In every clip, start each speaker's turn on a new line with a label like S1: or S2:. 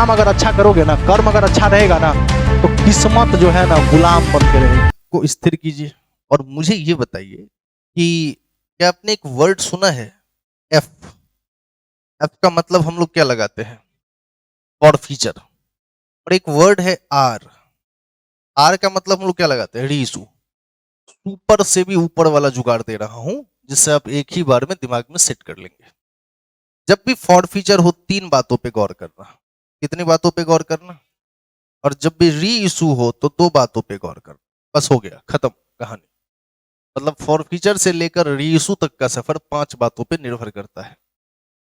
S1: काम अगर अच्छा करोगे ना, कर्म अगर अच्छा रहेगा ना, तो किस्मत जो है ना गुलाम बन के रहेगी। को स्थिर कीजिए और मुझे ये बताइए कि क्या आपने एक वर्ड सुना है एफ? एफ का मतलब हम लोग क्या लगाते हैं? For feature. और एक वर्ड है आर। आर का मतलब हम लोग क्या लगाते हैं? रीसू। सुपर से भी ऊपर वाला जुगाड़ दे रहा हूं, जिससे आप एक ही बार में दिमाग में सेट कर लेंगे। जब भी फॉर फीचर हो, 3 बातों पे गौर करना। कितनी बातों पे गौर करना? और जब भी री इशू हो तो 2 बातों पे गौर करना। बस हो गया, खत्म कहानी। मतलब फॉर फीचर से लेकर री इशू तक का सफर 5 बातों पे निर्भर करता है।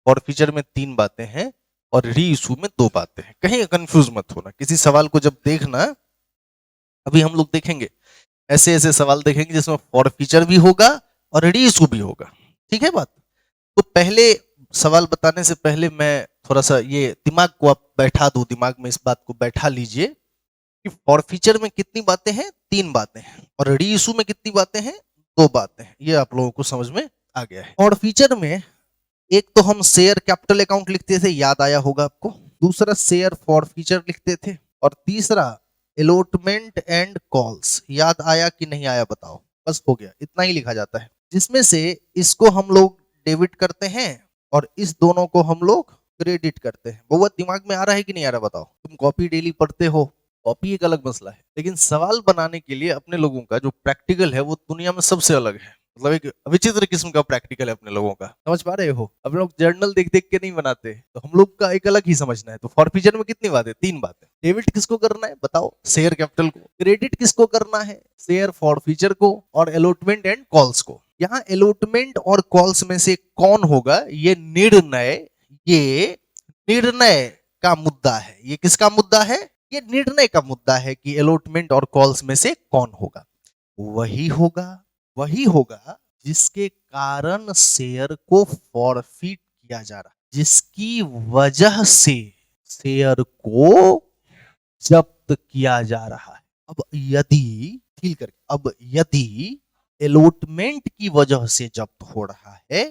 S1: फॉर फीचर में 3 बातें हैं और री इशू में 2 बातें हैं। कहीं कंफ्यूज मत होना। किसी सवाल को जब देखना, अभी हम लोग देखेंगे ऐसे ऐसे सवाल देखेंगे जिसमें फॉर फीचर भी होगा और री इशू भी होगा। ठीक है बात? तो पहले सवाल बताने से पहले मैं थोड़ा सा ये दिमाग को आप बैठा दूं, दिमाग में इस बात को बैठा लीजिए कि फॉर फीचर में कितनी बातें हैं? 3 बातें हैं। और री इशू में कितनी बातें हैं? 2 बातें हैं। ये आप लोगों को समझ में आ गया है। फॉर फीचर में एक तो हम शेयर कैपिटल अकाउंट लिखते थे, याद आया होगा आपको। दूसरा शेयर फॉर फीचर लिखते थे। और तीसरा अलॉटमेंट एंड कॉल्स। याद आया कि नहीं आया बताओ? बस हो गया, इतना ही लिखा जाता है। जिसमें से इसको हम लोग डेबिट करते हैं और इस दोनों को हम लोग क्रेडिट करते हैं। बहुत दिमाग में आ रहा है कि नहीं आ रहा बताओ? तुम कॉपी डेली पढ़ते हो, कॉपी एक अलग मसला है, लेकिन सवाल बनाने के लिए अपने लोगों का जो प्रैक्टिकल है वो दुनिया में सबसे अलग है। मतलब एक विचित्र किस्म का प्रैक्टिकल है अपने लोगों का। समझ पा रहे हो? अपने लोग जर्नल देख देख के नहीं बनाते, तो हम लोग का एक अलग ही समझना है। तो फॉर फीचर में कितनी बातें? 3 बातें। डेबिट किसको करना है बताओ? शेयर कैपिटल को। क्रेडिट किसको करना है? शेयर फॉर फीचर को। और अलॉटमेंट एंड कॉल्स को। यहाँ अलॉटमेंट और कॉल्स में से कौन होगा, ये निर्णय का मुद्दा है। ये किसका मुद्दा है? ये निर्णय का मुद्दा है कि अलॉटमेंट और कॉल्स में से कौन होगा। वही होगा जिसके कारण शेयर को फॉरफिट किया जा रहा है, जिसकी वजह से शेयर को जब्त किया जा रहा है। अब यदि अलॉटमेंट की वजह से जब्त हो रहा है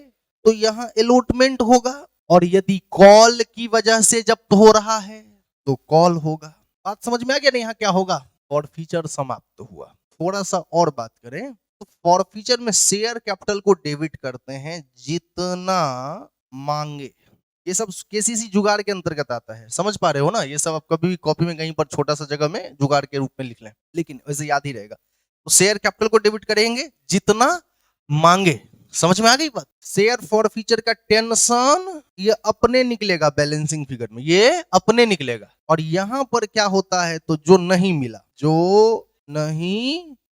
S1: तो यहां अलॉटमेंट होगा, और यदि कॉल की वजह से जब्त हो रहा है तो कॉल होगा। बात समझ में आ गया? नहीं? यहाँ क्या होगा? फॉर फीचर समाप्त हुआ। थोड़ा सा और बात करें तो फॉर फीचर में शेयर कैपिटल को डेबिट करते हैं जितना मांगे। ये सब केसीसी जुगाड़ के अंतर्गत आता है। समझ पा रहे हो ना? ये सब आप कभी भी कॉपी में कहीं पर छोटा सा जगह में जुगाड़ के रूप में लिख लें, लेकिन वैसे याद ही रहेगा। तो शेयर कैपिटल को डेबिट करेंगे जितना मांगे। समझ में आ गई बात? शेयर फॉर फीचर का टेंशन ये अपने निकलेगा बैलेंसिंग फिगर में, ये अपने निकलेगा। और यहां पर क्या होता है? तो जो नहीं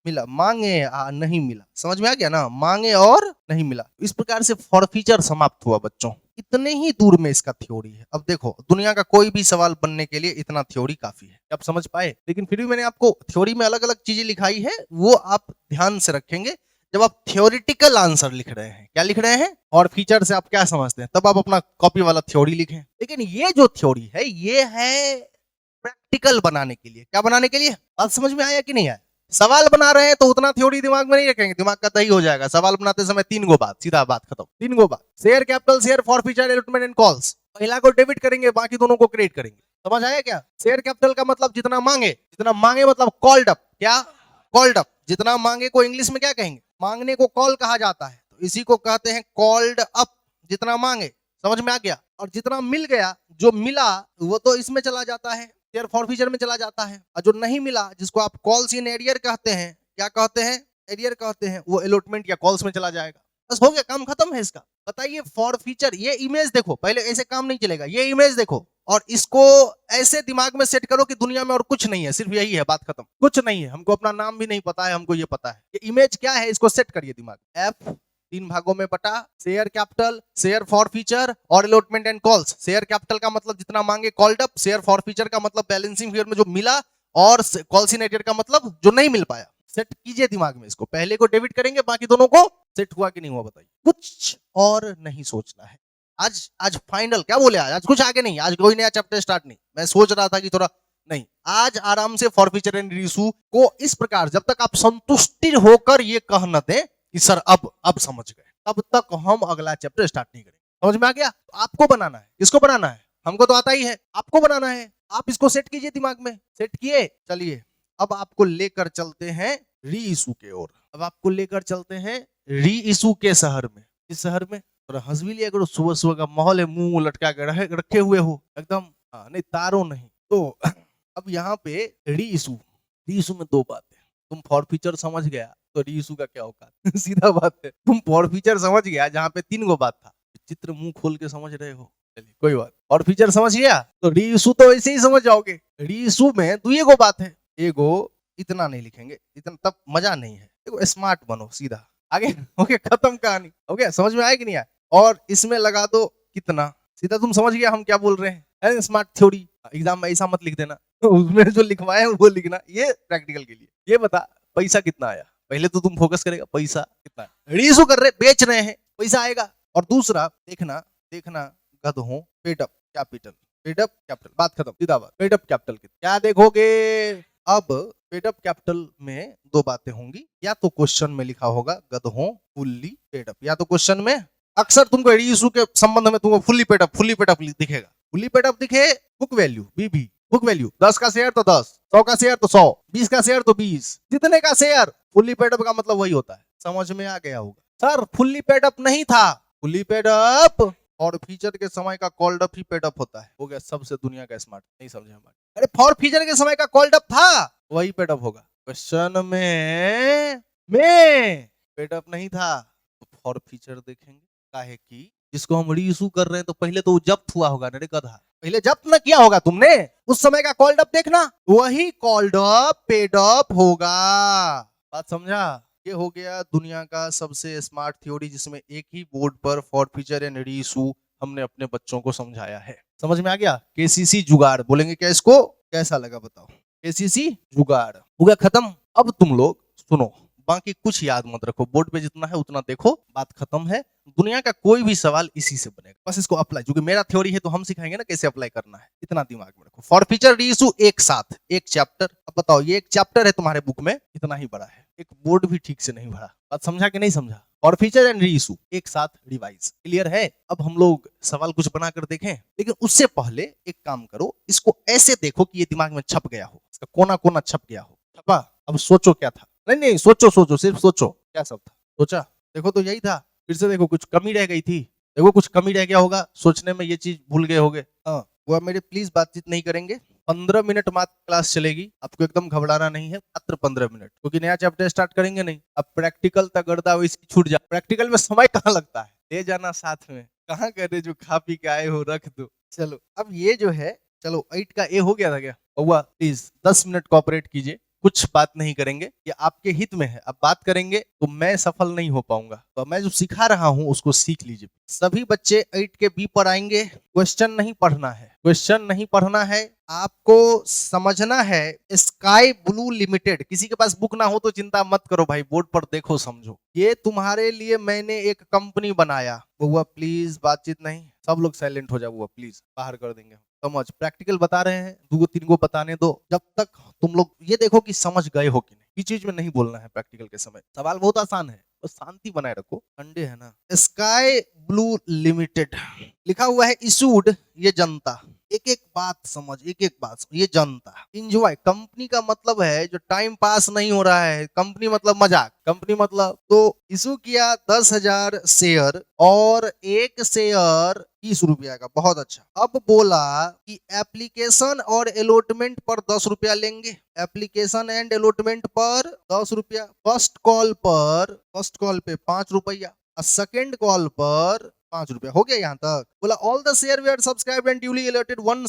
S1: मिला मांगे नहीं मिला। समझ में आ गया ना? मांगे और नहीं मिला। इस प्रकार से फॉर फीचर समाप्त हुआ बच्चों। इतने ही दूर में इसका थ्योरी है। अब देखो, दुनिया का कोई भी सवाल बनने के लिए इतना थ्योरी काफी है। आप समझ पाए? लेकिन फिर भी मैंने आपको थ्योरी में अलग अलग चीजें लिखाई है, वो आप ध्यान से रखेंगे जब आप थ्योरेटिकल आंसर लिख रहे हैं। क्या लिख रहे हैं? और फीचर से आप क्या समझते हैं, तब आप अपना कॉपी वाला थ्योरी लिखें। लेकिन ये जो थ्योरी है ये है प्रैक्टिकल बनाने के लिए। क्या बनाने के लिए? बात समझ में आया कि नहीं आया? सवाल बना रहे हैं तो उतना थ्योरी दिमाग में नहीं रखेंगे, दिमाग का दही हो जाएगा। सवाल बनाते समय 3 गो बात, सीधा बात खत्म। 3 गो बात। Share capital, share for feature, allotment and calls. पहला को डेबिट करेंगे, बाकी दोनों को क्रेडिट करेंगे। समझ आया क्या? शेयर कैपिटल का मतलब जितना मांगे मतलब कॉल्ड अप। क्या? Called up. जितना मांगे को इंग्लिश में क्या कहेंगे? मांगने को कॉल कहा जाता है, तो इसी को कहते हैं कॉल्ड अप। जितना मांगे। समझ में आ गया? और जितना मिल गया, जो मिला वो तो इसमें चला जाता है, शेयर फॉर फीचर में चला जाता है। और जो नहीं मिला, जिसको आप कॉल्स इन एरियर कहते हैं, क्या कहते हैं? एरियर कहते हैं, वो अलॉटमेंट या कॉल्स में चला जाएगा। बस हो गया, काम खत्म है इसका। बताइए फॉर फीचर, ये इमेज देखो, पहले ऐसे काम नहीं चलेगा। ये इमेज देखो और इसको ऐसे दिमाग में सेट करो कि दुनिया में और कुछ नहीं है, सिर्फ यही है, बात खत्म। कुछ नहीं है, हमको अपना नाम भी नहीं पता है, हमको ये पता है। ये इमेज क्या है, इसको सेट करिए दिमाग। एफ 3 भागों में बटा share capital, share forfeiture और allotment and calls. Share capital का मतलब जितना मांगे called up, share forfeiture का मतलब बैलेंसिंग फिगर में जो मिला, और कॉल्स इन एरियर का मतलब जो नहीं मिल पाया। सेट कीजिए दिमाग में इसको। पहले को डेबिट करेंगे, बाकी दोनों को। सेट हुआ कि नहीं हुआ बताइए? कुछ और नहीं सोचना है। आज फाइनल क्या बोले? आज कुछ आगे नहीं, आज कोई नया चैप्टर स्टार्ट नहीं। मैं सोच रहा था कि थोड़ा नहीं, आज आराम से फॉर फीचर एंड इशू को इस प्रकार, जब तक आप संतुष्टि होकर ये कह न दें कि सर अब समझ गए, तब तक हम अगला चैप्टर स्टार्ट नहीं करेंगे। समझ में आ गया? तो आपको बनाना है। किसको बनाना है? हमको तो आता ही है, आपको बनाना है। आप इसको सेट कीजिए दिमाग में, सेट किए, चलिए अब आपको लेकर चलते हैं री इशू के ओर। अब आपको लेकर चलते हैं री इशू के शहर में। इस शहर में थोड़ा हंस भी लिया करो, सुबह सुबह का माहौल है, मुंह लटका के रखे हुए हो एकदम, नहीं तारो नहीं तो अब यहाँ पे री इशू में दो बातें। तुम फॉर फ्यूचर समझ गया तो री इशू का क्या औकात सीधा बात है। तुम फॉर फ्यूचर समझ गया जहाँ पे 3 गो बात था, चित्र मुंह खोल के समझ रहे हो, चलिए कोई बात। और फीचर समझ गया तो री इशू तो ऐसे ही समझ जाओगे। री इशू में 2 गो बात है, एगो इतना नहीं लिखेंगे, इतना तब मजा नहीं है, देखो स्मार्ट बनो सीधा आगे। ओके खत्म कहानी, ओके समझ में आया कि नहीं आया। और इसमें लगा दो कितना, सीधा तुम समझ गया हम क्या बोल रहे हैं। स्मार्ट थ्योरी एग्जाम में ऐसा मत लिख देना, उसमें जो लिखवाए हैं वो लिखना, ये प्रैक्टिकल के लिए। ये बता पैसा कितना आया, पहले तो तुम फोकस करेगा पैसा कितना है। री इशू कर रहे, बेच रहे हैं, पैसा आएगा। और दूसरा देखना गधों, पेड अप कैपिटल, बात खत्म, सीधा बात। पेड अप कैपिटल क्या देखोगे, अब पेड अप कैपिटल में 2 बातें होंगी, या तो क्वेश्चन में लिखा होगा गधों फुल्ली पेड अप, या तो क्वेश्चन में अक्सर तुमको री इशू के संबंध में तुमको फुल्ली पेड अप दिखेगा। फुल्ली पेड अप दिखे, बुक वैल्यू बीबी, बुक वैल्यू 10 का शेयर तो 10, 100 का शेयर तो 100, 20 का शेयर तो 20, जितने का शेयर। फुल्ली पेड अप का मतलब वही होता है, समझ में आ गया होगा। सर फुल्ली पेड अप नहीं था, फुल्ली पेड अप और फीचर के समय का कॉल्ड अप ही पेड अप होता है। हो गया सबसे दुनिया का स्मार्ट, नहीं समझे हमारे। अरे फॉर फीचर के समय का कॉल्ड अप था, वही पेड अप होगा। क्वेश्चन में पेड अप नहीं था तो फॉर फीचर देखेंगे, काहे कि जिसको हम री इशू कर रहे हैं तो पहले तो वो जब्त हुआ होगा ना, गधा पहले जब्त न किया होगा तुमने, उस समय का कॉल्ड अप देखना, वही कॉल्ड अप पेड अप होगा। बात समझा। ये हो गया दुनिया का सबसे स्मार्ट थ्योरी, जिसमें एक ही बोर्ड पर for feature and re issue हमने अपने बच्चों को समझाया है। समझ में आ गया। केसीसी जुगाड़ बोलेंगे क्या इसको, कैसा लगा बताओ। केसीसी जुगाड़ हो गया खत्म। अब तुम लोग सुनो, बाकी कुछ याद मत रखो, बोर्ड पे जितना है उतना देखो, बात खत्म है। दुनिया का कोई भी सवाल इसी से बनेगा, बस इसको अप्लाई, क्योंकि मेरा थ्योरी है तो हम सिखाएंगे ना कैसे अप्लाई करना है, इतना दिमाग में रखो। फॉर फीचर री इशू एक साथ, एक चैप्टर। अब बताओ ये एक चैप्टर है तुम्हारे बुक में, इतना ही बड़ा है, एक बोर्ड भी ठीक से नहीं भरा। बात समझा कि नहीं समझा। और फीचर एंड री इशू एक साथ रिवाइज, क्लियर है। अब हम लोग सवाल कुछ बनाकर देखें, लेकिन उससे पहले एक काम करो, इसको ऐसे देखो कि ये दिमाग में छप गया हो, इसका कोना कोना छप गया हो। छपा। अब सोचो क्या था, नहीं सोचो, सिर्फ सोचो क्या सब था, सोचा। देखो तो यही था, फिर से देखो कुछ कमी रह गई थी, देखो कुछ कमी रह गया होगा सोचने में, ये चीज भूल गए होगे। हाँ वो मेरे प्लीज बातचीत नहीं करेंगे, 15 मिनट मात्र क्लास चलेगी, आपको एकदम घबराना नहीं है, मात्र 15 मिनट, क्योंकि नया चैप्टर स्टार्ट करेंगे नहीं। अब प्रैक्टिकल तक गर्दा वैसे छूट जा, प्रैक्टिकल में समय कहाँ लगता है, ले जाना साथ में, कहाँ करे जो खा पी के आए हो रख दो। चलो अब ये जो है, चलो 8 का ए हो गया था क्या, हुआ। प्लीज 10 मिनट कॉपरेट कीजिए, कुछ बात नहीं करेंगे, ये आपके हित में है। अब बात करेंगे तो मैं सफल नहीं हो पाऊंगा, तो मैं जो सिखा रहा हूं उसको सीख लीजिए। सभी बच्चे 8 के बी पर आएंगे। क्वेश्चन नहीं पढ़ना है, क्वेश्चन नहीं पढ़ना है, आपको समझना है स्काई ब्लू लिमिटेड। किसी के पास बुक ना हो तो चिंता मत करो भाई, बोर्ड पर देखो समझो, ये तुम्हारे लिए मैंने एक कंपनी बनाया। बुआ प्लीज बातचीत नहीं, सब लोग साइलेंट हो जाओ, बुआ प्लीज बाहर कर देंगे। समझ, प्रैक्टिकल बता रहे हैं, 2-3 को बताने दो, जब तक तुम लोग ये देखो कि समझ गए हो कि नहीं। ये चीज में नहीं बोलना है प्रैक्टिकल के समय, सवाल बहुत आसान है, बस शांति बनाए रखो, संडे है ना। स्काई ब्लू लिमिटेड लिखा हुआ है, इशूड, ये जनता, एक एक बात समझ, एक एक बात समझ, ये जनता। इंजॉय, कंपनी का मतलब है जो टाइम पास नहीं हो रहा है, कंपनी मतलब मजाक, कंपनी मतलब, तो इशू किया 10,000 शेयर और एक शेयर 30 रुपया का, बहुत अच्छा। अब बोला कि एप्लीकेशन और अलॉटमेंट पर 10 रुपया लेंगे, एप्लीकेशन एंड अलॉटमेंट पर 10 रुपया, फर्स्ट कॉल पे 5 रुपया, सेकेंड कॉल पर 5 रुपया। हो गया यहाँ तक। बोला all the share were subscribe and duly allotted one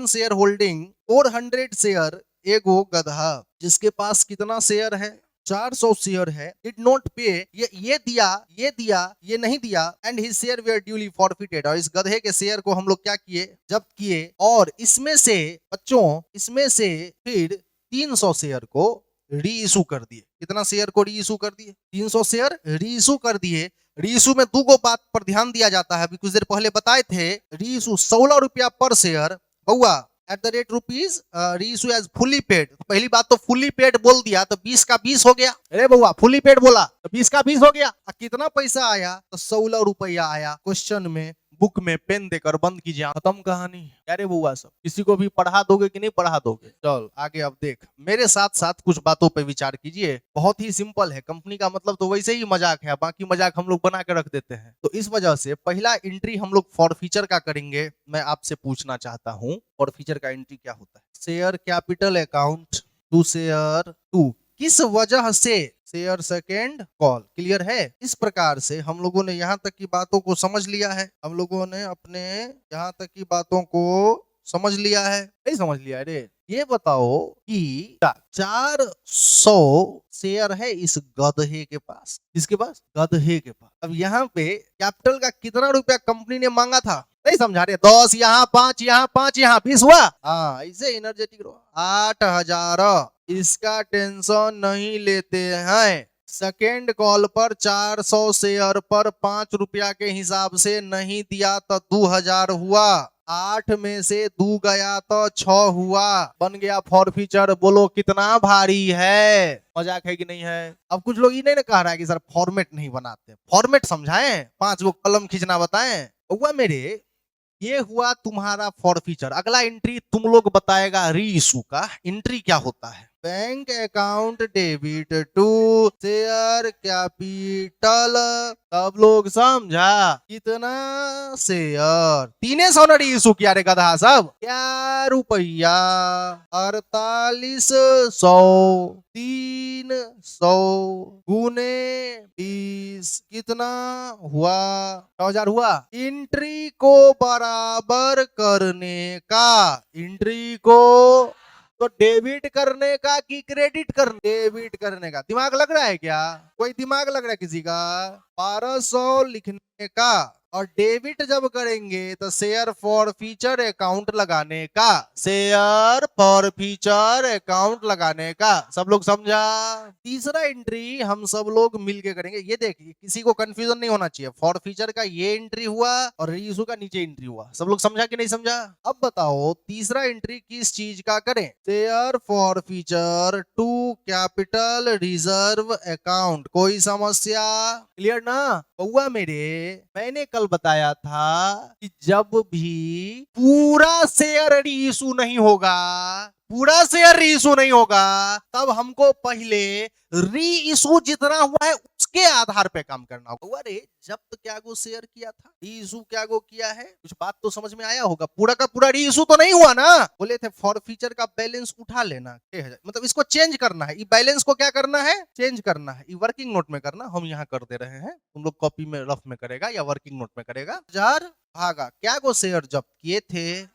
S1: share holding 400 share, एगो गधा जिसके पास कितना शेयर है, 400 शेयर है, डिड नॉट पे, ये दिया, ये नहीं दिया, and his share were duly forfeited, और इस गधे के शेयर को हम लोग क्या किए, जब्त किए, और इसमें से बच्चों, इसमें से फिर 300 शेयर को री इशू कर दिए। कितना शेयर को री इशू कर दिए, 300 शेयर री इशू कर दिए। री इशू में 2 बात पर ध्यान दिया जाता है, अभी कुछ देर पहले बताए थे, री इशू 16 रुपया पर शेयर, हुआ एट द रेट रुपीज, री इशू एज फुली पेड। पहली बात तो फुली पेड बोल दिया तो 20 का 20 हो गया, अरे बउआ फुली पेड बोला तो 20 का 20 हो गया। कितना पैसा आया तो 16 रुपया आया। क्वेश्चन में बुक में पेन देकर बंद कीजिए, खत्म कहानी। अरे बुआ सब किसी को भी पढ़ा दोगे कि नहीं पढ़ा दोगे? चल आगे अब देख, मेरे साथ साथ कुछ बातों पे विचार कीजिए। बहुत ही सिंपल है, कंपनी का मतलब तो वैसे ही मजाक है, बाकी मजाक हम लोग बना के रख देते हैं। तो इस वजह से पहला एंट्री हम लोग फॉर फीचर का करेंगे। मैं आपसे पूछना चाहता हूँ फॉर फीचर का एंट्री क्या होता है? Share capital account to share to, किस वजह से शेयर सेकेंड कॉल। क्लियर है? इस प्रकार से हम लोगों ने यहाँ तक की बातों को समझ लिया है। हम लोगों ने अपने यहाँ तक की बातों को समझ लिया है, नहीं समझ लिया? अरे ये बताओ कि 400 शेयर है इस गधे के पास। किसके पास? गधे के पास। अब यहाँ पे कैपिटल का कितना रुपया कंपनी ने मांगा था? नहीं समझा रहे? 10 यहाँ, 5 यहाँ, 5 यहाँ, 20 हुआ। हाँ, ऐसे एनर्जेटिक रहो। 8,000। इसका टेंशन नहीं लेते हैं। सेकेंड कॉल पर 400 शेयर पर 5 रुपया के हिसाब से नहीं दिया तो 2,000 हुआ। 8 में से 2 गया तो 6 हुआ, बन गया फॉर फीचर। बोलो कितना भारी है? मजाक है कि नहीं है? अब कुछ लोग ये नहीं कह रहा है कि सर फॉर्मेट नहीं बनाते। फॉर्मेट समझाएं, 5 गो कलम खींचना बताएं। हुआ मेरे, ये हुआ तुम्हारा फॉर फीचर। अगला एंट्री तुम लोग बताएगा री इशू का एंट्री क्या होता है। Bank account debit to share capital. सब लोग समझा? कितना शेयर? 300 ने री इशू किया रे गधा सब। क्या रुपया? 4800। 300 गुने 20 कितना हुआ? 9,000 हुआ। एंट्री को बराबर करने का, एंट्री को तो डेबिट करने का कि क्रेडिट करने? डेबिट करने का। दिमाग लग रहा है क्या? कोई दिमाग लग रहा है किसी का? 1200 लिखने का। और डेबिट जब करेंगे तो शेयर फॉर फीचर अकाउंट लगाने का, शेयर फॉर फीचर अकाउंट लगाने का। सब लोग समझा? तीसरा एंट्री हम सब लोग मिलके करेंगे। ये देखिए, किसी को कंफ्यूजन नहीं होना चाहिए। फॉर फीचर का ये एंट्री हुआ और रीइशू का नीचे एंट्री हुआ। सब लोग समझा कि नहीं समझा? अब बताओ तीसरा एंट्री किस चीज का करें? Share forfeiture to capital reserve account. कोई समस्या? क्लियर ना बउआ मेरे? मैंने कल बताया था कि जब भी पूरा शेयर रीइशू नहीं होगा, पूरा शेयर रीइशू नहीं होगा, तब हमको पहले री इशू जितना हुआ है उसके आधार पे काम करना होगा। अरे जब्त क्या गो शेयर किया था, री इशू क्या गो किया है, कुछ बात तो समझ में आया होगा। पूरा का पूरा री इशू तो नहीं हुआ ना। बोले थे फॉर फीचर का बैलेंस उठा लेना 6,000, मतलब इसको चेंज करना है। बैलेंस को क्या करना है? चेंज करना है। वर्किंग नोट में करना, हम यहाँ कर दे रहे हैं, तुम लोग कॉपी में रफ में करेगा या वर्किंग नोट में करेगा। 1000 भागा क्या गो शेयर जब्त किए थे,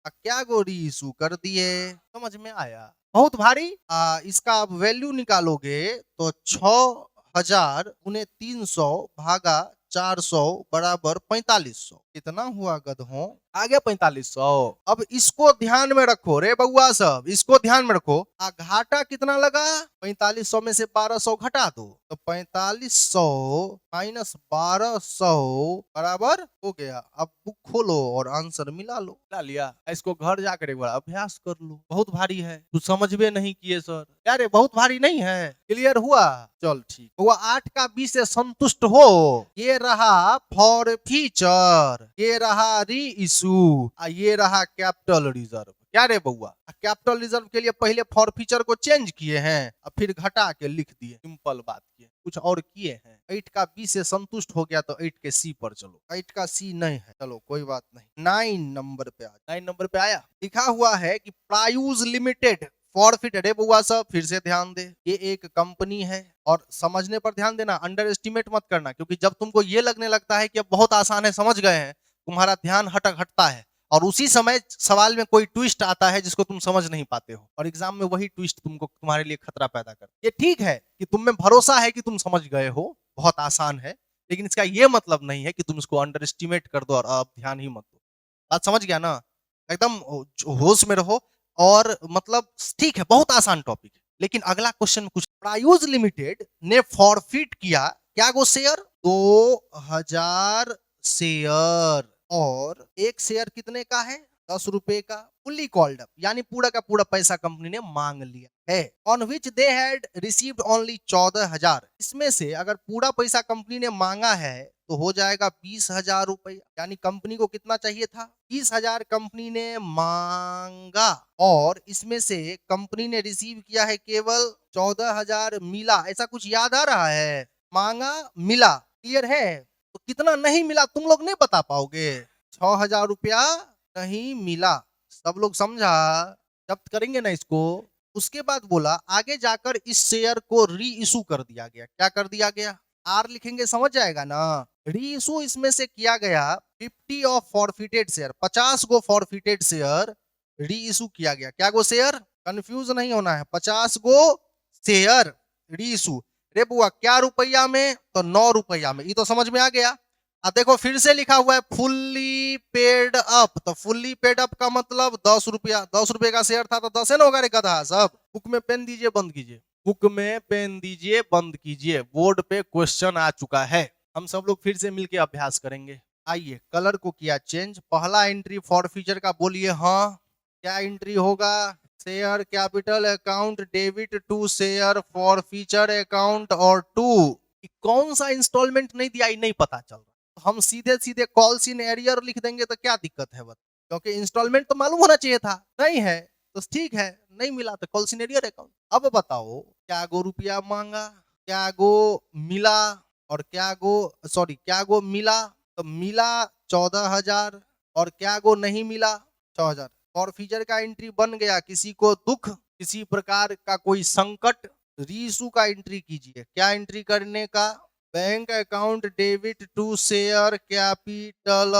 S1: क्या गो री इशू कर दिए। समझ में आया? बहुत भारी। इसका आप वैल्यू निकालोगे तो 6,000 गुने 300 भागा 400 बराबर 4500। कितना हुआ गधों? आ गया 4500। अब इसको ध्यान में रखो रे बउआ सब, इसको ध्यान में रखो। घाटा कितना लगा? 4500 में से 1200 घटा दो तो 4500 माइनस 1200 बराबर हो गया। अब बुक खोलो और आंसर मिला लो। मिला लिया? इसको घर जाकर एक बार अभ्यास कर लो। बहुत भारी है, कुछ समझ में नहीं किए सर। यार बहुत भारी नहीं है। क्लियर हुआ? चल ठीक हुआ। 8 का 20 से संतुष्ट हो? ये रहा फॉर फीचर, ये रहा री इशू, ये रहा कैपिटल रिजर्व। क्या रे बउआ? कैपिटल रिजर्व के लिए पहले फॉर फीचर को चेंज किए हैं और फिर घटा के लिख दिए। सिंपल बात किए, कुछ और किए हैं। 8 का 20 से संतुष्ट हो गया तो 8 के सी पर चलो। 8 का सी नहीं है, चलो कोई बात नहीं। 9 नंबर पे आ, 9 नंबर पे आया। लिखा हुआ है कि प्रायूज लिमिटेड फॉरफिट। अरे बुआ सब फिर से ध्यान दे, ये एक कंपनी है और समझने पर ध्यान देना, अंडर एस्टिमेट मत करना। क्योंकि जब तुमको ये लगने लगता है कि अब बहुत आसान है, समझ गए हैं, तुम्हारा ध्यान हटता है और उसी समय सवाल में कोई ट्विस्ट आता है जिसको तुम समझ नहीं पाते हो और एग्जाम में वही ट्विस्ट तुमको तुम्हारे लिए खतरा पैदा कर। ये ठीक है कि तुम में भरोसा है कि तुम समझ गए हो, बहुत आसान है, लेकिन इसका ये मतलब नहीं है कि तुम इसको अंडर एस्टिमेट कर दो और अब ध्यान ही मत दो। बात समझ गया ना? एकदम होश में रहो। और मतलब ठीक है, बहुत आसान टॉपिक है, लेकिन अगला क्वेश्चन कुछ। प्रायूज लिमिटेड ने फॉरफिट किया क्या गो शेयर? 2000 शेयर। और एक शेयर कितने का है? 10 रुपए का। फुल्ली कॉल्ड अप, यानी पूरा का पूरा पैसा कंपनी ने मांग लिया है। On which they had received only 14,000, इसमें से अगर पूरा पैसा कंपनी ने मांगा है तो हो जाएगा 20,000 रुपया, यानी कंपनी को कितना चाहिए था, 20,000 कंपनी ने मांगा और इसमें से कंपनी ने रिसीव किया है केवल 14,000 मिला, ऐसा कुछ याद आ रहा है, मांगा मिला, क्लियर है। तो कितना नहीं मिला तुम लोग नहीं बता पाओगे, 6,000 रुपया नहीं मिला, सब लोग समझा, जब्त करेंगे ना इसको। उसके बाद बोला आगे जाकर इस शेयर को री इशू कर दिया गया, क्या कर दिया गया, आर लिखेंगे समझ जाएगा ना, री इशू इसमें से किया गया 50 of forfeited share, 50 go forfeited share री इशू किया गया, क्या गो शेयर, कंफ्यूज नहीं होना है, 50 गो शेयर री इशू, रे बुआ क्या रुपया में, तो 9 रुपया में, ये तो समझ में आ गया। देखो फिर से लिखा हुआ है फुल्ली पेड अप, तो फुल्ली पेड अप का मतलब 10 रुपया, 10 रुपए का शेयर था तो 10 है ना होगा रे गधा सब। बुक में पेन दीजिए बंद कीजिए, बुक में पेन दीजिए बंद कीजिए, बोर्ड पे क्वेश्चन आ चुका है, हम सब लोग फिर से मिलके अभ्यास करेंगे। आइए कलर को किया चेंज, पहला एंट्री फॉर फ्यूचर का बोलिए हाँ, क्या एंट्री होगा, share capital account debit to share forfeiture account और टू, कौन सा इंस्टॉलमेंट नहीं दिया नहीं पता चल रहा, हम सीधे सीधे कॉल्स इन एरियर लिख देंगे तो क्या दिक्कत है बता, क्योंकि इंस्टॉलमेंट तो मालूम होना चाहिए था, नहीं है तो ठीक है, नहीं मिला तो कॉल्स इन एरियर अकाउंट। अब बताओ क्या गो रुपया मांगा, क्या गो मिला और क्या गो सॉरी क्या गो मिला, तो मिला 14,000 और क्या गो नहीं मिला 6,000, और फ्यूचर का एंट्री बन गया, किसी को दुख किसी प्रकार का कोई संकट, रीइशू का एंट्री कीजिए, क्या एंट्री करने का, bank account debit to share capital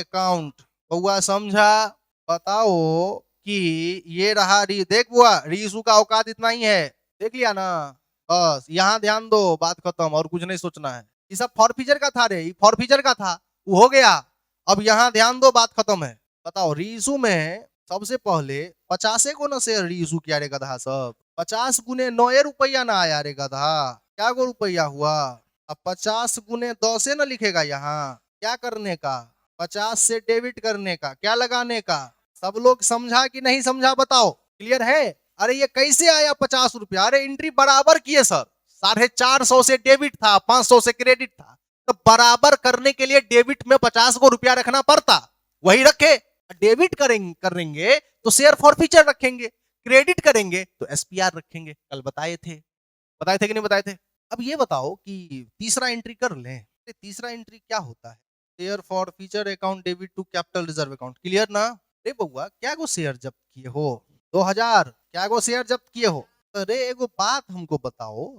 S1: account, बुआ समझा, बताओ कि ये रहा देख बुआ रीइशू का औकात इतना ही है, देख लिया ना, बस यहाँ ध्यान दो, बात खत्म, और कुछ नहीं सोचना है, ये सब फॉरफीचर का था रे, फॉरफीचर का था वो हो गया, अब यहाँ ध्यान दो बात खत्म है। बताओ रीइशू में सबसे पहले 50 को ना शेयर रीइशू किया रे गधा सब, 50 गुने 9 रुपया ना आया रे गधा, क्या गो रुपया हुआ, अब 50 गुने 10 ना लिखेगा यहाँ, क्या करने का, 50 से डेबिट करने का, क्या लगाने का, सब लोग समझा कि नहीं समझा बताओ, क्लियर है। अरे ये कैसे आया 50 रुपया, अरे एंट्री बराबर किए सर, 450 से डेबिट था 500 से क्रेडिट था, तो बराबर करने के लिए डेबिट में 50 को रुपया रखना पड़ता, वही रखे, डेबिट करेंगे तो शेयर फॉरफीचर रखेंगे, क्रेडिट करेंगे तो एसपीआर रखेंगे, कल बताए थे कि नहीं बताए थे। अब ये बताओ कि तीसरा एंट्री कर लें, तीसरा एंट्री क्या होता है, share forfeiture account debit to capital reserve account, clear ना, रे बउआ क्या गो शेयर जब्त किए हो 2000, क्या गो शेयर जब्त किए हो, अरे एगो बात हमको बताओ,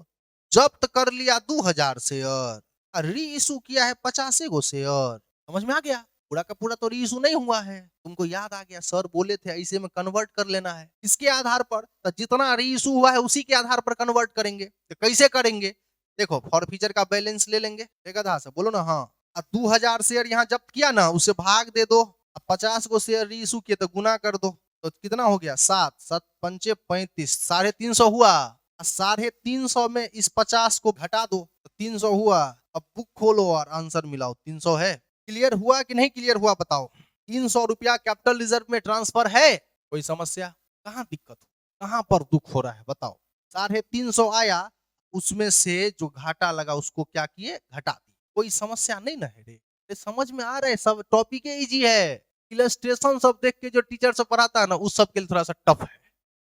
S1: जब्त कर लिया 2000 शेयर, री इशू किया है 50 गो शेयर, समझ में आ गया, पूरा का पूरा तो री इशू नहीं हुआ है, तुमको याद आ गया सर बोले थे ऐसे में कन्वर्ट कर लेना है, इसके आधार पर तो जितना री इशू हुआ है उसी के आधार पर कन्वर्ट करेंगे, तो कैसे करेंगे, देखो फॉर फ्यूचर का बैलेंस ले लेंगे, गधा से बोलो ना हाँ, 2000 शेयर यहाँ जब्त किया ना उसे भाग दे दो, 50 को शेयर री इशू किए तो गुना कर दो, तो कितना हो गया 7 7 पंचे 35, 350 हुआ, 350 में इस 50 को घटा दो तो 300 हुआ, अब बुक खोलो और आंसर मिलाओ 300 है, क्लियर हुआ कि नहीं क्लियर हुआ बताओ, 300 रुपया कैपिटल रिजर्व में ट्रांसफर है, कोई समस्या, कहाँ दिक्कत, कहाँ पर दुख हो रहा है बताओ, 350 आया, उसमें से जो घाटा लगा उसको क्या किए घटा दिए, कोई समस्या नहीं ना है रे, समझ में आ रहा है, सब टॉपिक इजी है, इलस्ट्रेशन सब देख के जो टीचर सब पढ़ाता है ना उस सब के लिए थोड़ा सा टफ है,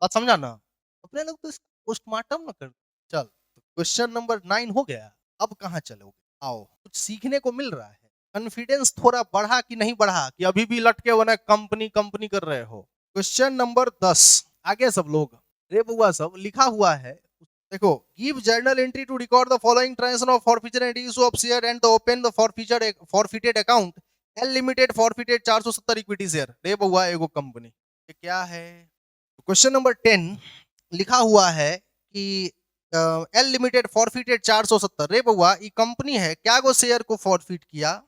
S1: बात समझा ना, अपने लोग तो पोस्टमार्टम ना कर, चल क्वेश्चन नंबर 9 हो गया, अब कहाँ चलोगे, आओ कुछ सीखने को मिल रहा है, कॉन्फिडेंस थोड़ा बढ़ा कि नहीं बढ़ा, कि अभी भी लटके हुए ना कंपनी कंपनी कर रहे हो। क्वेश्चन नंबर 10 आगे सब लोग, रे बुआ सब लिखा हुआ है, देखो give journal entry to record the following transaction of forfeiture and issue of share and open the forfeited account L limited forfeited 470 equity share, रे बुआ एगो कंपनी, ये क्या है, क्वेश्चन नंबर 10 लिखा हुआ है कि एल लिमिटेड फॉरफीटेड 470, रे बुआ ये कंपनी है, क्या गो शेयर को फॉरफीट किया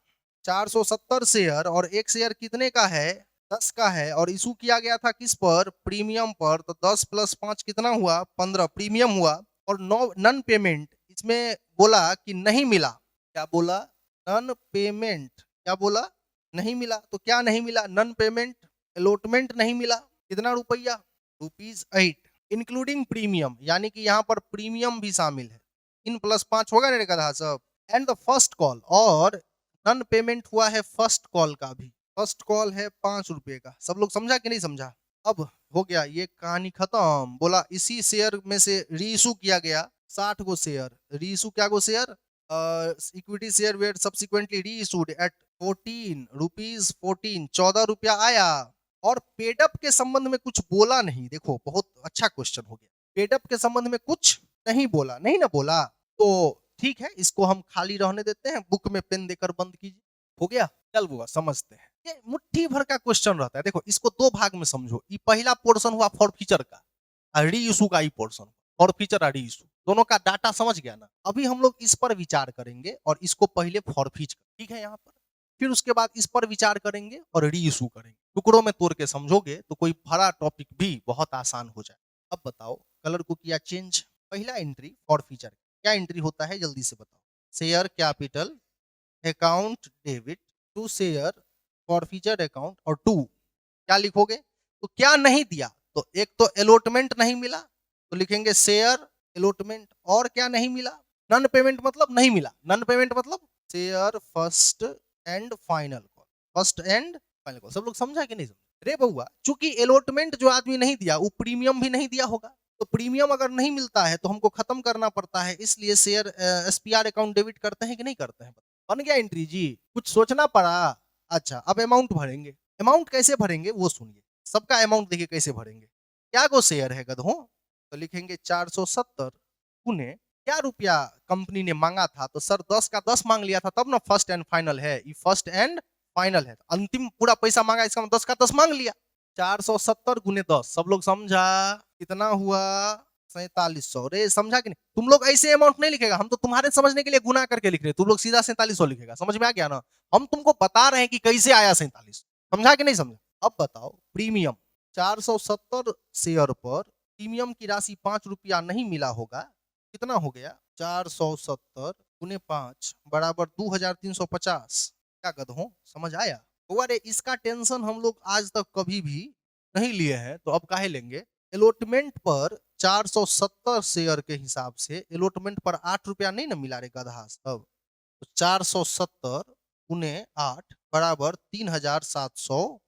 S1: 470 शेयर, और एक शेयर कितने का है 10 का है, और इशू किया गया था किस पर, प्रीमियम पर, तो 10 + 5 कितना हुआ 15 प्रीमियम हुआ, और नन पेमेंट इसमें बोला कि नहीं मिला, क्या बोला नन पेमेंट, क्या बोला नहीं मिला, तो क्या नहीं मिला नन पेमेंट, अलॉटमेंट नहीं मिला, कितना रुपया, ₹8 इंक्लूडिंग प्रीमियम, यानी कि यहाँ पर प्रीमियम भी शामिल है। 3+5 होगा ना गधा सब। एंड द फर्स्ट कॉल, और नन पेमेंट हुआ है फर्स्ट कॉल का भी। फर्स्ट कॉल है ₹5 का। सब लोग समझा कि नहीं समझा? अब हो गया ये कहानी खत्म। बोला इसी शेयर में से रीइशू किया गया 60 गो शेयर। रीइशू क्या गो share? Equity share were subsequently reissued at 14 rupees 14, 14 रुपया आया। और पेडअप के संबंध में कुछ बोला नहीं। देखो बहुत अच्छा क्वेश्चन हो गया। पेडअप के संबंध में कुछ नहीं बोला, नहीं ना बोला तो ठीक है, इसको हम खाली रहने देते हैं, बुक में पेन देकर बंद कीजिए। हो गया, चल बुआ समझते हैं। ये मुट्ठी भर का क्वेश्चन रहता है। देखो इसको दो भाग में समझो। ये पहला पोर्शन हुआ फॉर फीचर का, री इशू का ही पोर्शन। फॉर फीचर और री इशू दोनों का डाटा समझ गया ना? अभी हम लोग इस पर विचार करेंगे और इसको पहले फॉर फीचर, ठीक है यहाँ पर, फिर उसके बाद इस पर विचार करेंगे और री इशू करेंगे। टुकड़ों में तोड़ के समझोगे तो कोई बड़ा टॉपिक भी बहुत आसान हो जाए। अब बताओ, कलर को किया चेंज। पहला एंट्री फॉर फीचर, क्या एंट्री होता है जल्दी से बताओ। Share capital account debit to share forfeiture account, और टू क्या लिखोगे? तो क्या नहीं दिया, तो एक तो अलॉटमेंट नहीं मिला तो लिखेंगे शेयर अलॉटमेंट, और क्या नहीं मिला? नन पेमेंट मतलब नहीं मिला। नन पेमेंट मतलब share first and final call, first and final call. सब लोग समझा कि नहीं समझा? रे बउआ, चूंकि अलॉटमेंट जो आदमी नहीं दिया वो प्रीमियम भी नहीं दिया होगा, तो प्रीमियम अगर नहीं मिलता है तो हमको खत्म करना पड़ता है, इसलिए शेयर एसपीआर अकाउंट डेबिट करते हैं कि नहीं करते हैं? बन गया एंट्री जी, कुछ सोचना पड़ा। अच्छा अब अमाउंट भरेंगे। अमाउंट कैसे भरेंगे वो सुनिए। सबका अमाउंट देखिए कैसे भरेंगे। क्या गो शेयर है गधों? तो लिखेंगे 470 गुने क्या रुपया कंपनी ने मांगा था, तो सर 10 का 10 मांग लिया था तब ना फर्स्ट एंड फाइनल है। ये फर्स्ट एंड फाइनल है, अंतिम पूरा पैसा मांगा, इसका 10 का 10 मांग लिया। 470 गुने 10, सब लोग समझा? कितना हुआ? 4700। रे समझा कि नहीं? तुम लोग ऐसे अमाउंट नहीं लिखेगा, हम तो तुम्हारे समझने के लिए गुना करके लिख रहे हैं। तुम लोग सीधा 4700 लिखेगा। समझ में आ गया ना? हम तुमको बता रहे हैं कि कैसे आया 4700। समझा कि नहीं समझा? अब बताओ प्रीमियम 470 शेयर पर प्रीमियम की राशि ₹5 नहीं मिला होगा, कितना हो गया? 470 गुने 5 बराबर 2350। क्या गधों समझ आया? अरे इसका टेंशन हम लोग आज तक कभी भी नहीं लिए हैं, तो अब काहे लेंगे? अलॉटमेंट पर 470 शेयर के हिसाब से अलॉटमेंट पर ₹8 नहीं ना मिला रे गधा सब। तो 470 गुने 8 बराबर 3760।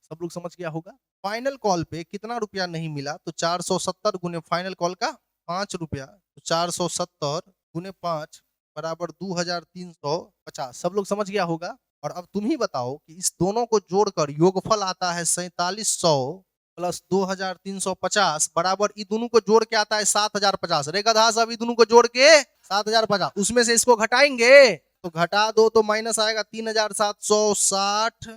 S1: सब लोग समझ गया होगा? फाइनल कॉल पे कितना रुपया नहीं मिला, तो 470 गुने फाइनल कॉल का ₹5, तो 470 गुने 5 बराबर 2350। सब लोग समझ गया होगा? और अब तुम ही बताओ कि इस दोनों को जोड़कर योगफल आता है 4700 प्लस 2350 बराबर, ये दोनों को जोड़ के आता है 7050। रे गधा सब, ये दोनों को जोड़ के 7050, उसमें से इसको घटाएंगे तो घटा दो तो माइनस आएगा 3760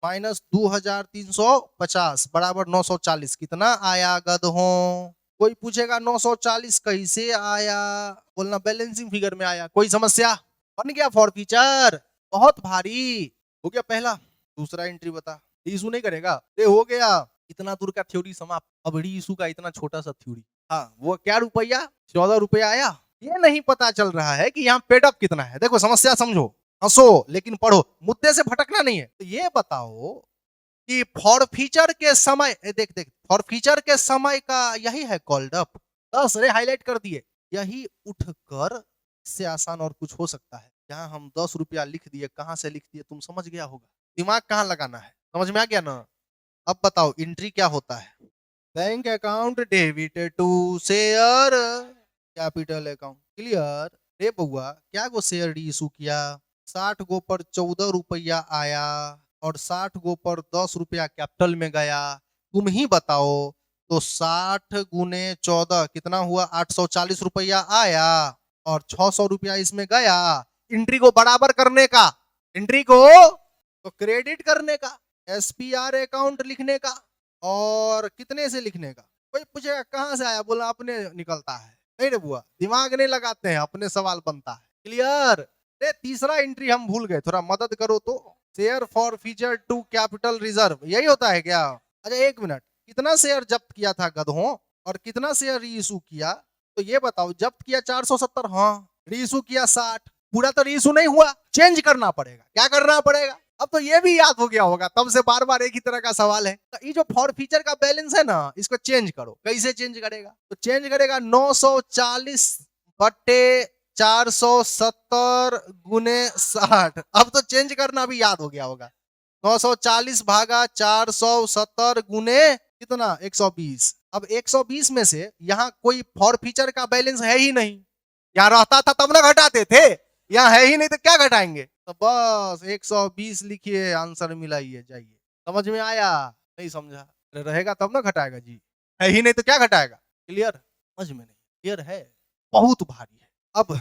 S1: माइनस 2350 बराबर 940। कितना आया गधों? कोई पूछेगा 940 कैसे आया, बोलना बैलेंसिंग फिगर में आया। कोई समस्या? बन गया फॉर फीचर। बहुत भारी हो गया पहला। दूसरा एंट्री बता, इशू नहीं करेगा? ये हो गया, इतना दूर का थ्योरी समाप्त। अब री इशू का इतना छोटा सा थ्योरी। हाँ वो क्या रुपया? 14 रुपया आया। ये नहीं पता चल रहा है कि यहाँ पेडअप कितना है। देखो समस्या समझो, हंसो लेकिन पढ़ो, मुद्दे से भटकना नहीं है। तो ये बताओ कि फॉर फीचर के समय, देख देख, फॉर फीचर के समय का यही है कॉल्ड अप। 10 रे हाईलाइट कर दिए, यही उठकर इससे आसान और कुछ हो सकता है। यहाँ हम 10 रुपया लिख दिए, कहां से लिख दिए तुम समझ गया होगा। दिमाग कहाँ लगाना है, समझ में आ गया ना? अब बताओ एंट्री क्या होता है? Bank account debit to share capital account. Clear? रे बउआ, क्या गो शेयर इशू किया? 60 गो पर 14 रुपया आया और 60 गो पर 10 रुपया कैपिटल में गया। तुम ही बताओ, तो 60 गुने 14 कितना हुआ? 840 रुपया आया और 600 रुपया इसमें गया। एंट्री को बराबर करने का, एंट्री को तो क्रेडिट करने का, एसपीआर अकाउंट लिखने का, और कितने से लिखने का? कोई पूछेगा कहां से आया, बोला अपने निकलता है। नहीं रे बुआ, दिमाग नहीं लगाते हैं, अपने सवाल बनता है। क्लियर? तीसरा एंट्री हम भूल गए, थोड़ा मदद करो तो। Share forfeiture to capital reserve, यही होता है क्या? अच्छा एक मिनट, कितना शेयर जब्त किया था गधों और कितना शेयर रीइशू किया? तो ये बताओ, जब्त किया 470, हाँ, रीइशू किया 60। पूरा तो रीइशू नहीं हुआ, चेंज करना पड़ेगा। क्या करना पड़ेगा? अब तो ये भी याद हो गया होगा, तब से बार बार एक ही तरह का सवाल है। तो ये जो फॉर फ्यूचर का बैलेंस है ना, इसको चेंज करो। कैसे चेंज करेगा? तो चेंज करेगा 940 बटे 470 गुने 60। अब तो चेंज करना भी याद हो गया होगा। 940 भागा 470 गुने कितना? 120। अब 120 में से यहाँ कोई फॉर फ्यूचर का बैलेंस है ही नहीं। यहाँ रहता था तब ना घटाते थे, यहाँ है ही नहीं तो क्या घटाएंगे? तो बस 120 लिखिए, आंसर मिलाइए, जाइए। समझ में आया? नहीं समझा? अरे रहेगा तब ना घटाएगा जी, है ही नहीं तो क्या घटाएगा? क्लियर? समझ में नहीं क्लियर है? बहुत भारी है। अब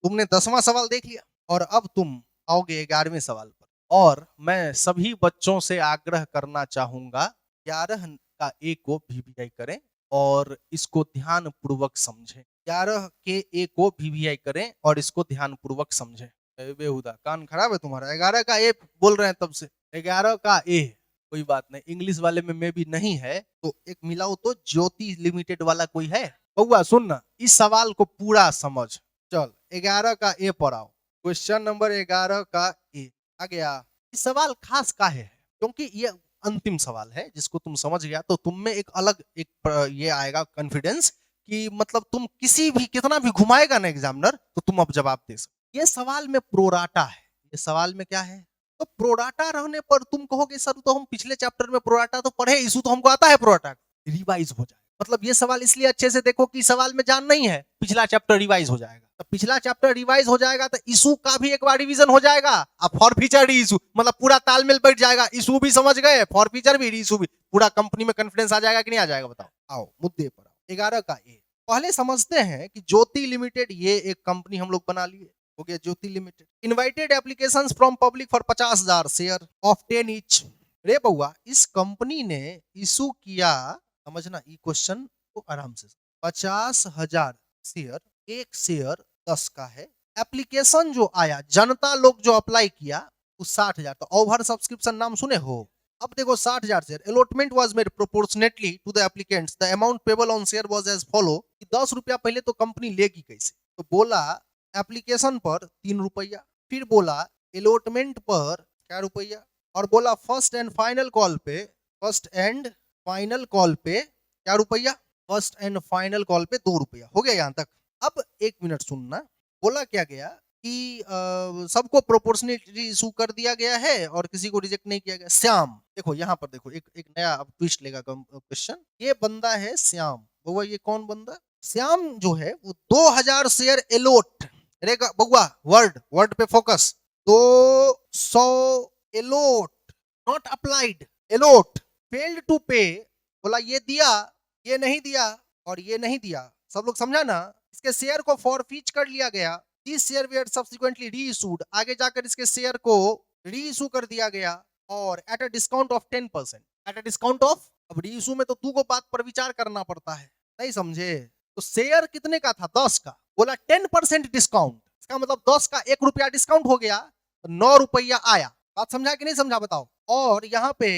S1: तुमने 10वां सवाल देख लिया और अब तुम आओगे 11वें सवाल पर। और मैं सभी बच्चों से आग्रह करना चाहूंगा 11 का ए को वीवीआई करें और इसको ध्यान पूर्वक समझें। 11 के ए को वीवीआई करें और इसको ध्यान पूर्वक समझें। बेहुदा कान खराब है तुम्हारा? 11 का ए बोल रहे हैं तब से। 11 का ए कोई बात नहीं, इंग्लिश वाले में भी नहीं है तो एक मिलाओ तो ज्योति लिमिटेड वाला कोई है? बउआ सुन ना, इस सवाल को पूरा समझ। चल 11 का ए पर आओ। क्वेश्चन नंबर 11 का ए आ गया। इस सवाल खास काहे है? क्योंकि ये अंतिम सवाल है, जिसको तुम समझ गया तो तुम में एक अलग ये आएगा कॉन्फिडेंस कि मतलब तुम किसी भी कितना भी घुमाएगा ना एग्जामिनर तो तुम अब जवाब दे सकते। ये सवाल में प्रोराटा है। ये सवाल में क्या है? तो प्रोराटा रहने पर तुम कहोगे सर तो हम पिछले चैप्टर में प्रोराटा तो पढ़े, इशू तो हमको आता है प्रोराटा, रिवाइज हो जाए। मतलब ये सवाल इसलिए अच्छे से देखो कि सवाल में जान नहीं है, पिछला चैप्टर रिवाइज हो जाएगा। तो पिछला चैप्टर रिवाइज हो जाएगा तो इशू का भी एक बार रिवीजन हो जाएगा। अब फॉर फ्यूचर इशू मतलब पूरा तालमेल बैठ जाएगा। इशू भी समझ गए, फॉर फ्यूचर भी, इशू भी, पूरा कंपनी में कॉन्फिडेंस आ जाएगा कि नहीं आ जाएगा? बताओ। आओ मुद्दे पर आओ। 11 का ए पहले समझते हैं कि ज्योति लिमिटेड ये एक कंपनी हम लोग बना लिए। हो गया Jyoti limited. Invited applications from public for 50,000 share of 10 each. रे बउआ, इस कंपनी ने इशू किया, समझना ये क्वेश्चन को आराम से, 50,000 शेयर, एक शेयर 10 का है। एप्लीकेशन जो आया, जनता लोग जो अप्लाई किया वो 60,000। तो ओवर सब्सक्रिप्शन नाम सुने हो? अब देखो 60,000 share, allotment was made proportionately to the applicants, the amount payable on share was as follow. 10 रुपया पहले तो कंपनी लेगी कैसे? तो बोला एप्लीकेशन पर 3 रुपया, फिर बोला अलॉटमेंट पर क्या रुपया, और बोला फर्स्ट एंड फाइनल कॉल पे, फर्स्ट एंड फाइनल कॉल पे क्या रुपया? फर्स्ट एंड फाइनल कॉल पे 2 रुपया। हो गया यहां तक? अब 1 मिनट सुनना। बोला क्या गया कि सबको प्रोपोर्शनेटली इशू कर दिया गया है और किसी को रिजेक्ट नहीं किया गया। श्याम, देखो यहाँ पर देखो एक नया अब ट्विस्ट लेगा क्वेश्चन। ये बंदा है श्याम। बउआ ये कौन बंदा? श्याम जो है वो 2000 शेयर एलोट, रहेगा बउआ, वर्ड पे focus. 200 allot, not applied, allot, failed to pay. बोला ये दिया, ये नहीं दिया और ये नहीं दिया। सब लोग समझा ना? इसके शेयर को फॉरफीच कर लिया गया। This share were subsequently reissued, आगे जाकर इसके शेयर को रीइशू कर दिया गया और at a discount of 10%, at a discount of. अब रीइशू में तो तू को बात पर विचार करना पड़ता है, नहीं समझे? तो शेयर कितने का था? 10 का। बोला 10% डिस्काउंट, इसका मतलब 10 का 1 रुपया डिस्काउंट हो गया तो 9 रुपया आया। बात समझा कि नहीं समझा? बताओ। और यहाँ पे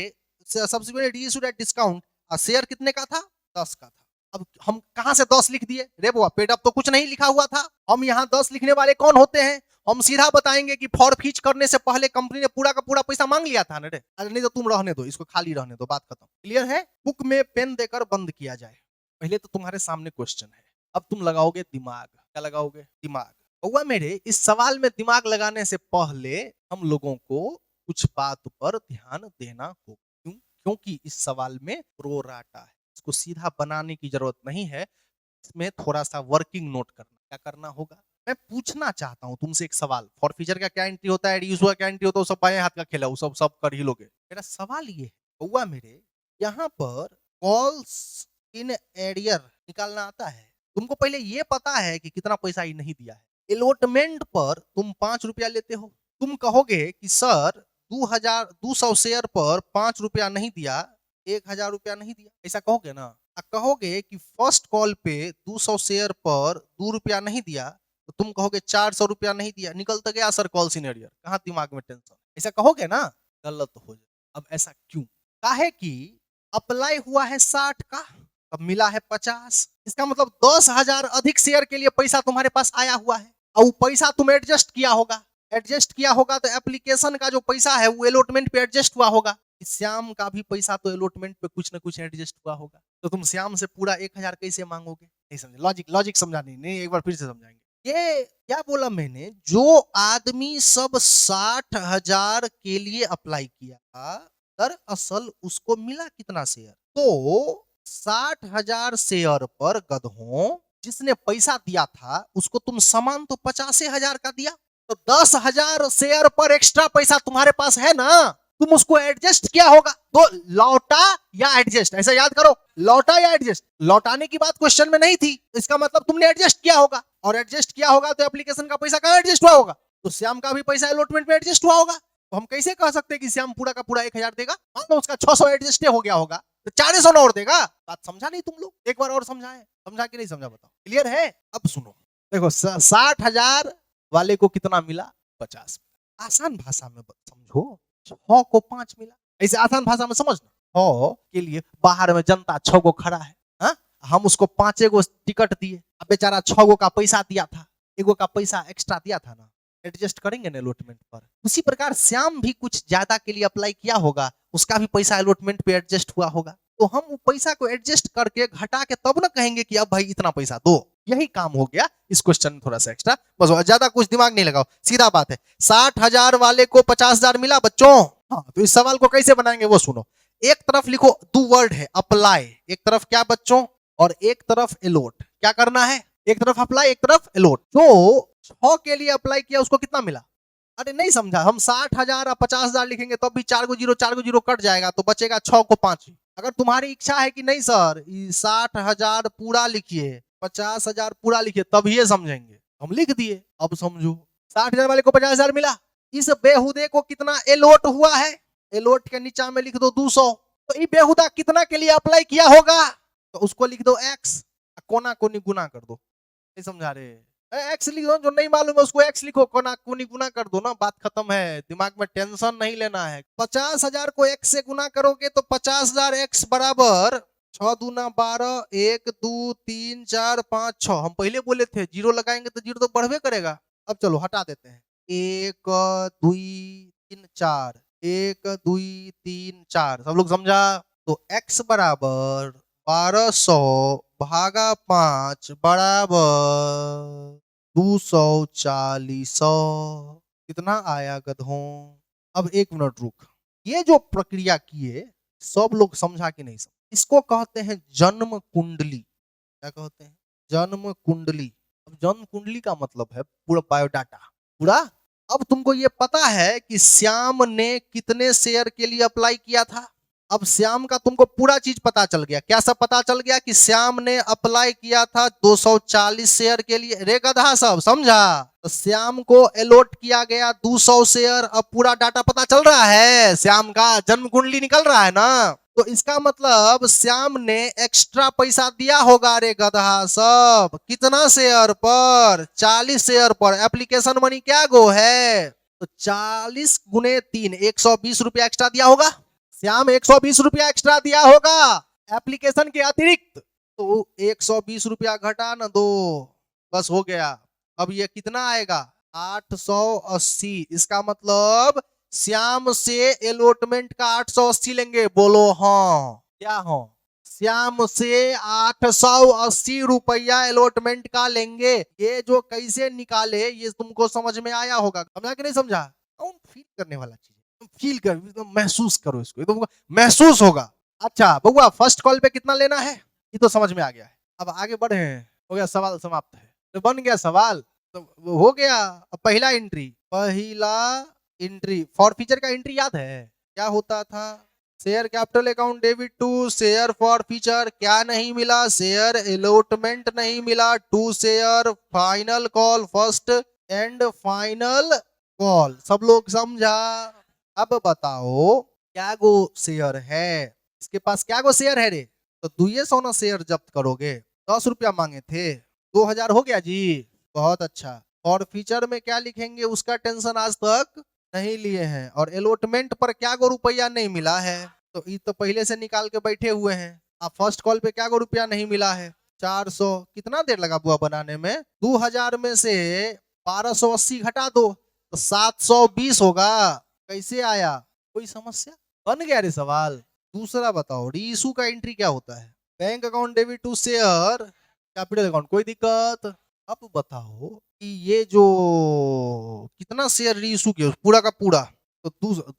S1: subsequently reissued at discount, share कितने का था? 10 का था। अब हम कहां से 10 लिख दिए? रे बुआ पेड अप तो कुछ नहीं लिखा हुआ था। हम यहाँ 10 लिखने वाले कौन होते हैं? हम सीधा बताएंगे कि फॉरफीच करने से पहले कंपनी ने पूरा का पूरा पैसा मांग लिया था ना रे। अरे नहीं तो तुम रहने दो, इसको खाली रहने दो, बात खत्म। क्लियर है? बुक में पेन देकर बंद किया जाए। पहले तो तुम्हारे सामने क्वेश्चन है, अब तुम लगाओगे दिमाग। क्या लगाओगे? दिमाग। बउआ मेरे, इस सवाल में दिमाग लगाने से पहले हम लोगों को कुछ बात पर ध्यान देना होगा। क्यों? क्योंकि इस सवाल में प्रोराटा है, इसको सीधा बनाने की जरूरत नहीं है, इसमें थोड़ा सा वर्किंग नोट करना। क्या करना होगा? मैं पूछना चाहता हूं तुमसे एक सवाल। फॉरफीचर का क्या एंट्री होता है, रीयूज का क्या एंट्री होता है, वो सब बाएं हाथ का खेला, वो सब कर ही लोगे। मेरा सवाल ये है बउआ मेरे, यहाँ पर कॉल्स इन एरियर निकालना आता है? तुमको पहले ये पता है कि कितना पैसा ही नहीं दिया है। अलॉटमेंट पर तुम 5 रुपया लेते हो। तुम कहोगे कि सर 200 शेयर पर 5 रुपया नहीं दिया, 1000 रुपया नहीं दिया, ऐसा कहोगे ना? कहोगे कि फर्स्ट कॉल पे 200 शेयर पर 2 रुपया नहीं दिया तो तुम कहोगे 400 रुपया नहीं दिया, निकल तो गया सर कॉल सीनियर, कहाँ दिमाग में टेंशन, ऐसा कहोगे ना? गलत हो जाए। अब ऐसा क्यों? काहे कि अप्लाई हुआ है 60 का, अब मिला है 50, इसका मतलब 10,000 अधिक शेयर के लिए पैसा तुम्हारे पास आया हुआ है और पैसा तुम एडजस्ट किया होगा। एडजस्ट किया होगा तो एप्लीकेशन का जो पैसा है वो अलॉटमेंट पे एडजस्ट हुआ होगा। श्याम का भी पैसा तो अलॉटमेंट पे कुछ ना कुछ एडजस्ट हुआ होगा। तो तुम श्याम से पूरा 1000 कैसे मांगोगे? नहीं समझे, लॉजिक लॉजिक समझा नहीं, एक बार फिर से समझाएंगे। ये क्या बोला मैंने, जो आदमी सब 60,000 के लिए अप्लाई किया था, दरअसल उसको मिला कितना शेयर? तो 60,000 शेयर पर गधों जिसने पैसा दिया था उसको तुम सामान तो 85,000 का दिया, तो 10,000 शेयर पर एक्स्ट्रा पैसा तुम्हारे पास है ना, तुम उसको एडजस्ट किया होगा। तो लौटा या एडजस्ट, ऐसा याद करो, लौटा या एडजस्ट। लौटाने की बात क्वेश्चन में नहीं थी, इसका मतलब तुमने एडजस्ट किया होगा, और एडजस्ट किया होगा तो एप्लीकेशन का पैसा कहां एडजस्ट हुआ होगा? तो श्याम का भी पैसा अलॉटमेंट में एडजस्ट हुआ होगा। तो हम कैसे कह सकते हैं कि श्याम पूरा का पूरा 1000 देगा? मान लो उसका 600 एडजस्ट हो गया होगा, तो 400 और देगा। बात समझा नहीं तुम लोग? एक बार और समझाए, समझा कि नहीं समझा बताओ? क्लियर है? अब सुनो, देखो 60,000 वाले को कितना मिला? 50। आसान भाषा में समझो, 6 को 5 मिला, ऐसे आसान भाषा में समझना। 6 के लिए बाहर में जनता 6 को खड़ा है, हा? हम उसको 5 को टिकट दिए, अब बेचारा 6 को का पैसा दिया था, एगो का पैसा एक्स्ट्रा दिया था ना, एडजस्ट करेंगे ना अलॉटमेंट पर। उसी प्रकार श्याम भी कुछ ज्यादा के लिए अप्लाई किया होगा, उसका भी पैसा अलॉटमेंट पे एडजस्ट हुआ होगा, तो हम वो पैसा को एडजस्ट करके घटा के तब ना कहेंगे कि अब भाई इतना पैसा दो। यही काम हो गया इस क्वेश्चन में, थोड़ा सा एक्स्ट्रा, बस ज्यादा कुछ दिमाग नहीं लगाओ, सीधा बात है। 60,000 वाले को 50,000 मिला बच्चों। हाँ, तो इस सवाल को कैसे बनाएंगे वो सुनो। एक तरफ लिखो, दो वर्ड है अप्लाई, एक तरफ क्या बच्चों, और एक तरफ एलोट। क्या करना है? एक तरफ अप्लाई, एक तरफ एलोट। जो 6 के लिए अप्लाई किया उसको कितना मिला? अरे नहीं समझा, हम 60,000 और 50,000 लिखेंगे तब भी 4 को 0 कट जाएगा, तो बचेगा 6 को 5। अगर तुम्हारी इच्छा है कि नहीं सर 60,000 पूरा लिखिए, 50,000 पूरा लिखिए, तब ये समझेंगे, हम लिख दिए। अब समझो, 60,000 वाले को 50,000 मिला, इस बेहुदे को कितना एलोट हुआ है? एलोट के नीचा में लिख दो 200। तो ये बेहुदा कितना के लिए अप्लाई किया होगा? तो उसको लिख दो x, कोना कोनी गुना कर दो। नहीं समझा रहे? एक्स लिख दो, जो नहीं मालूम है उसको एक्स लिखो, कोना कोनी गुना कर दो ना, बात खत्म है, दिमाग में टेंशन नहीं लेना है। 50,000 को x से गुना करोगे तो 50,000 x बराबर 6 दूना 12, 1 2 3 4 5 6। हम पहले बोले थे जीरो लगाएंगे तो जीरो तो बढ़वे करेगा। अब चलो हटा देते हैं, 1 2 3 4, 1 2 3 4, सब लोग समझा? तो x बराबर 1200 भागा 5 बराबर 240। कितना आया गधों? अब 1 मिनट रुक, ये जो प्रक्रिया किए सब लोग समझा कि नहीं समझा? इसको कहते हैं जन्म कुंडली। क्या कहते हैं? जन्म कुंडली। अब जन्म कुंडली का मतलब है पूरा बायोडाटा, पूरा। अब तुमको ये पता है कि श्याम ने कितने शेयर के लिए अप्लाई किया था? अब श्याम का तुमको पूरा चीज पता चल गया। क्या सब पता चल गया? कि श्याम ने अप्लाई किया था 240 शेयर के लिए। रे गधा सब समझा? तो श्याम को अलॉट किया गया 200 शेयर। अब पूरा डाटा पता चल रहा है, श्याम का जन्म कुंडली निकल रहा है ना। तो इसका मतलब श्याम ने एक्स्ट्रा पैसा दिया होगा रे गधा सब। कितना शेयर पर? 40 शेयर पर। एप्लीकेशन मनी क्या गो है? तो 40 गुने 3, 120 रुपया एक्स्ट्रा दिया होगा। श्याम 120 रुपया एक्स्ट्रा दिया होगा एप्लीकेशन के अतिरिक्त। तो 120 रुपया घटा ना दो, बस हो गया। अब ये कितना आएगा? 880। इसका मतलब श्याम से अलॉटमेंट का 880 लेंगे। बोलो हाँ क्या हाँ? श्याम से 880 रुपया अलॉटमेंट का लेंगे। ये जो कैसे निकाले ये तुमको समझ में आया होगा, समझा कि नहीं समझा? फील करने वाला चीज, फील कर, महसूस करो इसको, ये तुमको महसूस होगा। अच्छा बउआ, फर्स्ट कॉल पे कितना लेना है ये तो समझ में आ गया है। अब आगे बढ़े, हो गया सवाल समाप्त है। तो बन गया सवाल, तो हो गया। अब पहला एंट्री फॉर फीचर का एंट्री याद है क्या होता था? Share capital account debit to share forfeiture. क्या नहीं मिला? शेयर अलॉटमेंट नहीं मिला। To share final call, first and final call. सब लोग समझा? अब बताओ क्या गो शेयर है? इसके पास क्या गो शेयर है रे? तो 200 ना शेयर जब्त करोगे। 10 रुपया मांगे थे, 2000 हो गया जी। बहुत अच्छा। और फीचर में क्या लिखेंगे उसका टेंशन आज तक नहीं लिए हैं। और अलॉटमेंट पर क्या गो रुपया नहीं मिला है, तो ये तो पहले से निकाल के बैठे हुए हैं। अब फर्स्ट कॉल पे क्या गो रुपया नहीं मिला है? 400। कितना देर लगा बुआ बनाने में? 2000 में से 1280 घटा दो, तो तो 720 होगा। कैसे आया, कोई समस्या, बन गया रे सवाल। दूसरा बताओ, रीइशू का एंट्री क्या होता है? Bank account debit to share capital account, कोई दिक्कत? अब बताओ कि ये जो कितना शेयर रीइशू किए पूरा का पूरा, तो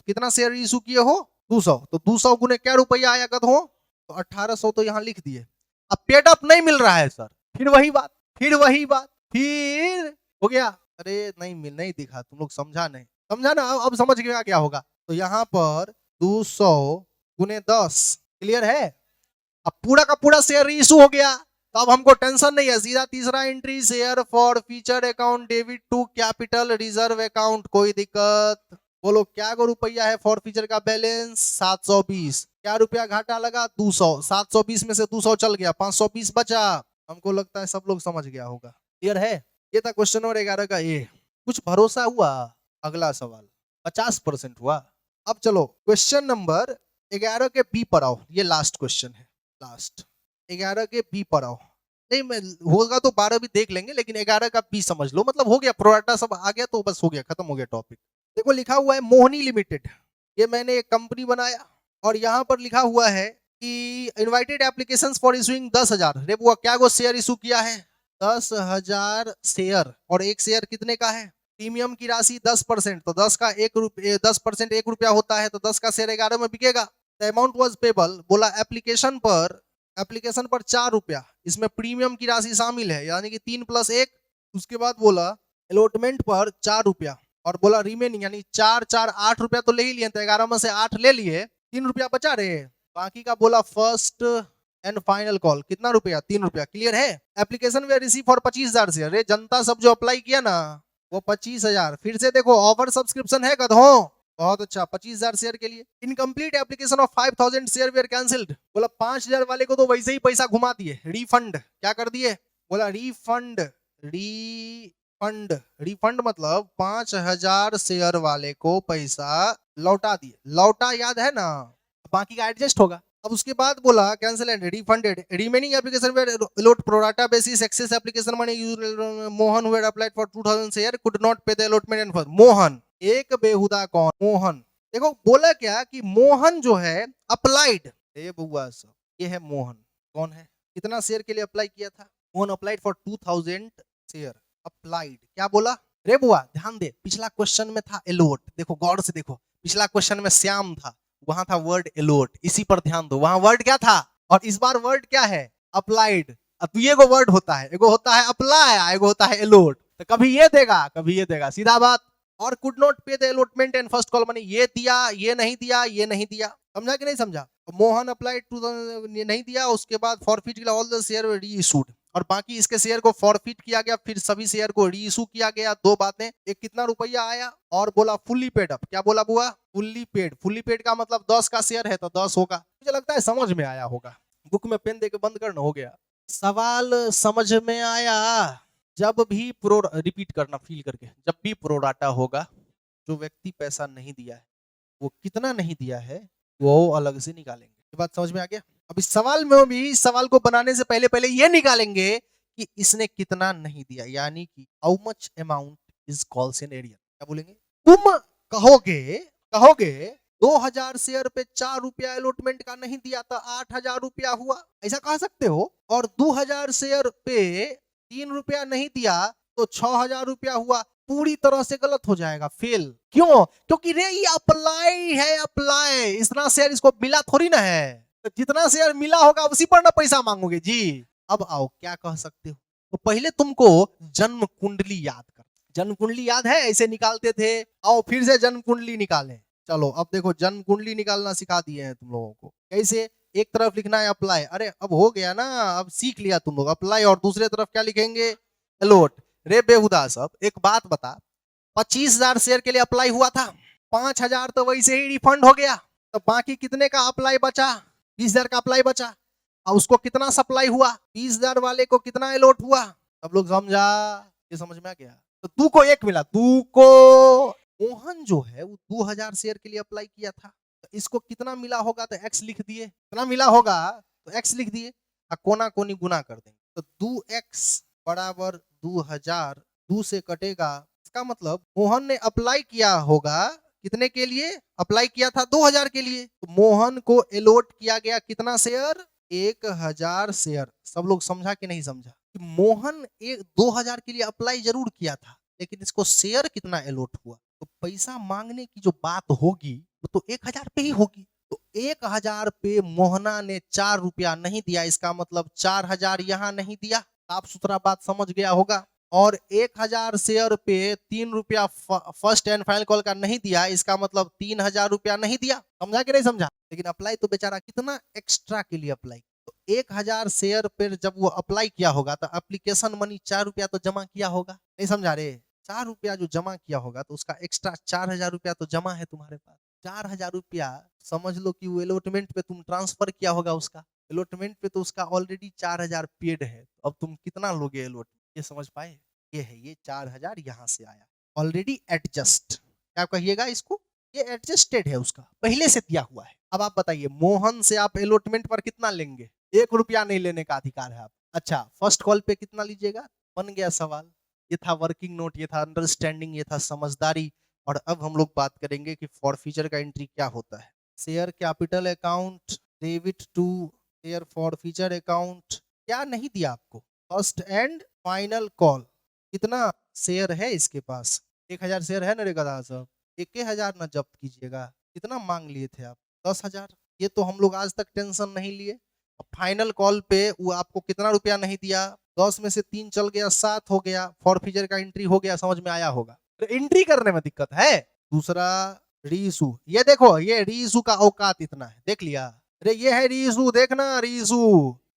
S1: कितना शेयर रीइशू किए हो? 200, तो 200 गुने क्या रुपया आया हो? तो 1800 तो यहाँ लिख दिए। अब पेड अप नहीं मिल रहा है सर, फिर वही बात, फिर वही बात, फिर हो गया। अरे नहीं दिखा, तुम लोग समझा नहीं, समझा ना? अब समझ गया क्या होगा। तो यहाँ पर 200 गुने 10, क्लियर है? अब पूरा का पूरा शेयर रीइशू हो गया, तो अब हमको टेंशन नहीं है। सीधा तीसरा entry, share forfeiture account debit to capital reserve account, कोई दिक्कत? बोलो क्या को रुपया है फॉर फ्यूचर का बैलेंस? 720। क्या रुपया घाटा लगा? 200। 720 में से 200 चल गया, 520 बचा। हमको लगता है सब लोग समझ गया होगा, क्लियर है? ये था क्वेश्चन नंबर 11 का ए। कुछ भरोसा हुआ? अगला सवाल 50% हुआ। अब चलो क्वेश्चन नंबर 11 के बी पर आओ, ये लास्ट क्वेश्चन है, लास्ट 11 के बी पर आओ। नहीं मैं होगा तो 12 भी देख लेंगे, लेकिन 11 का बी समझ लो, मतलब हो गया, प्रोडाटा सब आ गया तो बस हो गया, खत्म हो गया टॉपिक। देखो लिखा हुआ है मोहनी लिमिटेड, ये मैंने एक कंपनी बनाया, और यहाँ पर लिखा हुआ है कि इनवाइटेड एप्लीकेशंस फॉर इशूइंग 10,000। रे बुआ क्या को शेयर इशू किया है? 10,000 शेयर, और एक शेयर कितने का है? प्रीमियम की राशि 10%, तो 10 का 10% 1 रुपया होता है, तो 10 का शेयर 11 में बिकेगा। द अमाउंट वाज पेबल, बोला एप्लीकेशन पर 4 रुपया, इसमें प्रीमियम की राशि शामिल है, यानी कि 3 + 1। उसके बाद बोला अलॉटमेंट पर 4 रुपया, और बोला रिमेनिंग, यानी 4 4 8 रुपया तो ले ही लिए, तो 11 में से 8 ले लिए, 3 रुपया बचा रहे, बाकी का बोला फर्स्ट एंड फाइनल कॉल, कितना रुपया? 3 रुपया, क्लियर है? Application way receive for 25,000 share, रे जनता सब जो अप्लाई किया ना वो 25,000। फिर से देखो ऑफर सब्सक्रिप्शन है गधों, बहुत अच्छा, 25,000 शेयर के लिए। Incomplete application of 5,000 share were cancelled, बोला 5,000 वाले को तो वैसे ही पैसा घुमा दिए, रिफंड क्या कर दिए? बोला रिफंड, रिफंड मतलब 5,000 शेयर वाले को पैसा लौटा दिए, लौटा याद है ना, बाकी का एडजस्ट होगा। अब उसके बाद बोला cancel and refunded remaining application were allot pro rata basis excess application money Mohan who had applied for 2,000 share could not pay the allotment and first. Mohan, एक बेहुदा कौन? मोहन। देखो बोला क्या कि मोहन जो है अप्लाइड, ये बुआ सब, ये है मोहन। कौन है? कितना शेयर के लिए अप्लाई किया था? Mohan applied for 2,000 share, applied. क्या बोला रे बुआ? ध्यान दे, पिछला क्वेश्चन में था एलोट, देखो गौर से देखो, पिछला क्वेश्चन में श्याम था, वहां था वर्ड एलोट, इसी पर ध्यान दो, वहां वर्ड क्या था, और इस बार वर्ड क्या है? अप्लाइड। अब ये को वर्ड होता है, एगो होता है अप्लाई, एगो होता है एलोट, तो कभी ये देगा कभी ये देगा, सीधा बात। और could not pay the allotment and first call money, ये दिया ये नहीं दिया, ये नहीं दिया, समझा कि नहीं समझा? तो मोहन अप्लाइड टू नहीं दिया, उसके बाद फॉरफिट किया ऑल द शेयर री इशूड, और बाकी इसके शेयर को फॉरफिट किया गया, फिर सभी शेयर को री इशू किया गया। दो बातें, एक कितना रुपया आया, और बोला फुल्ली पेड अप। क्या बोला बुआ? Fully paid. फुल्ली पेड का मतलब 10 का शेयर है तो 10 होगा। मुझे लगता है समझ में आया होगा, बुक में पेन दे के बंद करना, हो गया सवाल समझ में आया। जब भी रिपीट करना फील करके, जब भी प्रोराटा होगा, जो व्यक्ति पैसा नहीं दिया है वो कितना नहीं दिया है वो अलग से निकालेंगे। ये बात समझ में आ गया? अब इस सवाल में भी, इस सवाल को बनाने से पहले पहले ये निकालेंगे कि इसने कितना नहीं दिया, यानी कि how much amount is calls in area. क्या बोलेंगे? तुम कहोगे 2,000 शेयर पे 4 रुपया अलॉटमेंट का नहीं दिया तो 8,000 रुपया हुआ, ऐसा कह सकते हो। और 2,000 शेयर पे 3 रुपया नहीं दिया तो 6,000 रुपया हुआ, पूरी तरह से गलत हो जाएगा, फेल। क्यों? क्योंकि रे ये अप्लाई है, अप्लाई, इतना शेयर इसको मिला थोड़ी ना है, तो जितना शेयर मिला होगा उसी पर ना पैसा मांगोगे जी। अब आओ क्या कह सकते हो, तो पहले तुमको जन्म कुंडली याद कर, जन्म कुंडली याद है, ऐसे निकालते थे, आओ फिर से जन्म कुंडली निकालें। चलो अब देखो जन्म कुंडली निकालना सिखा दिए हैं तुम लोगों को, कैसे? एक तरफ लिखना है अप्लाई, अरे अब हो गया ना, अब सीख लिया तुम लोग अप्लाई, और दूसरे तरफ क्या लिखेंगे? अलॉट। रे बेहुदा सब, एक बात बता, 25,000 शेयर के लिए अप्लाई हुआ था, 5,000 तो वैसे ही रिफंड हो गया, तो बाकी कितने का अप्लाई बचा? 20,000 का अप्लाई बचा, और उसको कितना सप्लाई हुआ? 20,000 वाले को कितना अलॉट हुआ? सब लोग समझा? ये समझ में आ गया? तो तू को एक मिला, तू को मोहन जो है वो 2,000 शेयर के लिए अप्लाई किया था, तो इसको कितना मिला होगा? तो एक्स लिख दिए, कितना मिला होगा तो एक्स लिख दिए, कोना कोनी गुना कर देंगे, तो 2x बराबर 2,000, 2 से कटेगा, इसका मतलब मोहन ने अप्लाई किया होगा कितने के लिए? अप्लाई किया था 2000 के लिए, तो मोहन को एलोट किया गया कितना शेयर? 1000 शेयर। सब लोग समझा कि नहीं समझा कि मोहन 2000 के लिए अप्लाई जरूर किया था, लेकिन इसको शेयर कितना एलोट हुआ? तो पैसा मांगने की जो बात होगी वो तो 1000 पे ही होगी। तो 1000 पे मोहना ने 4 रुपया नहीं दिया, इसका मतलब 4000 यहाँ नहीं दिया। साफ सुथरा बात समझ गया होगा। और 1000 शेयर पे 3 रुपया फर्स्ट एंड फाइनल कॉल का नहीं दिया, इसका मतलब 3000 रुपया नहीं दिया। समझा कि नहीं समझा? लेकिन अप्लाई तो बेचारा कितना एक्स्ट्रा के लिए अप्लाई, तो 1000 शेयर पे जब वो अप्लाई किया होगा तो एप्लीकेशन मनी 4 रुपया तो जमा किया होगा। नहीं समझा रे? 4 रुपया जो जमा किया होगा तो उसका एक्स्ट्रा 4000 रुपया तो जमा है तुम्हारे पास। 4000 रुपया समझ लो कि वो अलॉटमेंट पे तुम ट्रांसफर किया होगा उसका। अलॉटमेंट पे तो उसका ऑलरेडी 4000 पेड है, अब तुम कितना लोगे अलॉट? ये समझ पाए? ये है, ये 4000 यहाँ से आया ऑलरेडी एडजस्ट। क्या कहिएगा इसको? ये एडजस्टेड है, उसका पहले से दिया हुआ है। अब आप बताइए मोहन से आप अलॉटमेंट पर कितना लेंगे? 1 रुपया नहीं लेने का अधिकार है आप। अच्छा, फर्स्ट कॉल पे कितना लीजिएगा? बन गया सवाल। ये था वर्किंग नोट, ये था अंडरस्टैंडिंग, ये था समझदारी। और अब हम लोग बात करेंगे कि फॉरफीचर का एंट्री क्या होता है। Share capital account, debit to share forfeiture account. क्या नहीं दिया आपको? First and final call. कितना शेयर है इसके पास? 1000 शेयर है ना रे गधा साहब? 1000 ना जब्त कीजिएगा। कितना मांग लिए थे आप? 10,000। ये तो हम लोग आज तक टेंशन नहीं लिए। फाइनल कॉल पे वो आपको कितना रुपया नहीं दिया? 10 में से 3 चल गया, 7 हो गया। फॉरफीचर का एंट्री हो गया, समझ में आया होगा। तो एंट्री करने में दिक्कत है। दूसरा रीइशू, ये देखो ये रीइशू का औकात इतना है, देख लिया? अरे ये है रीइशू, देखना रीइशू।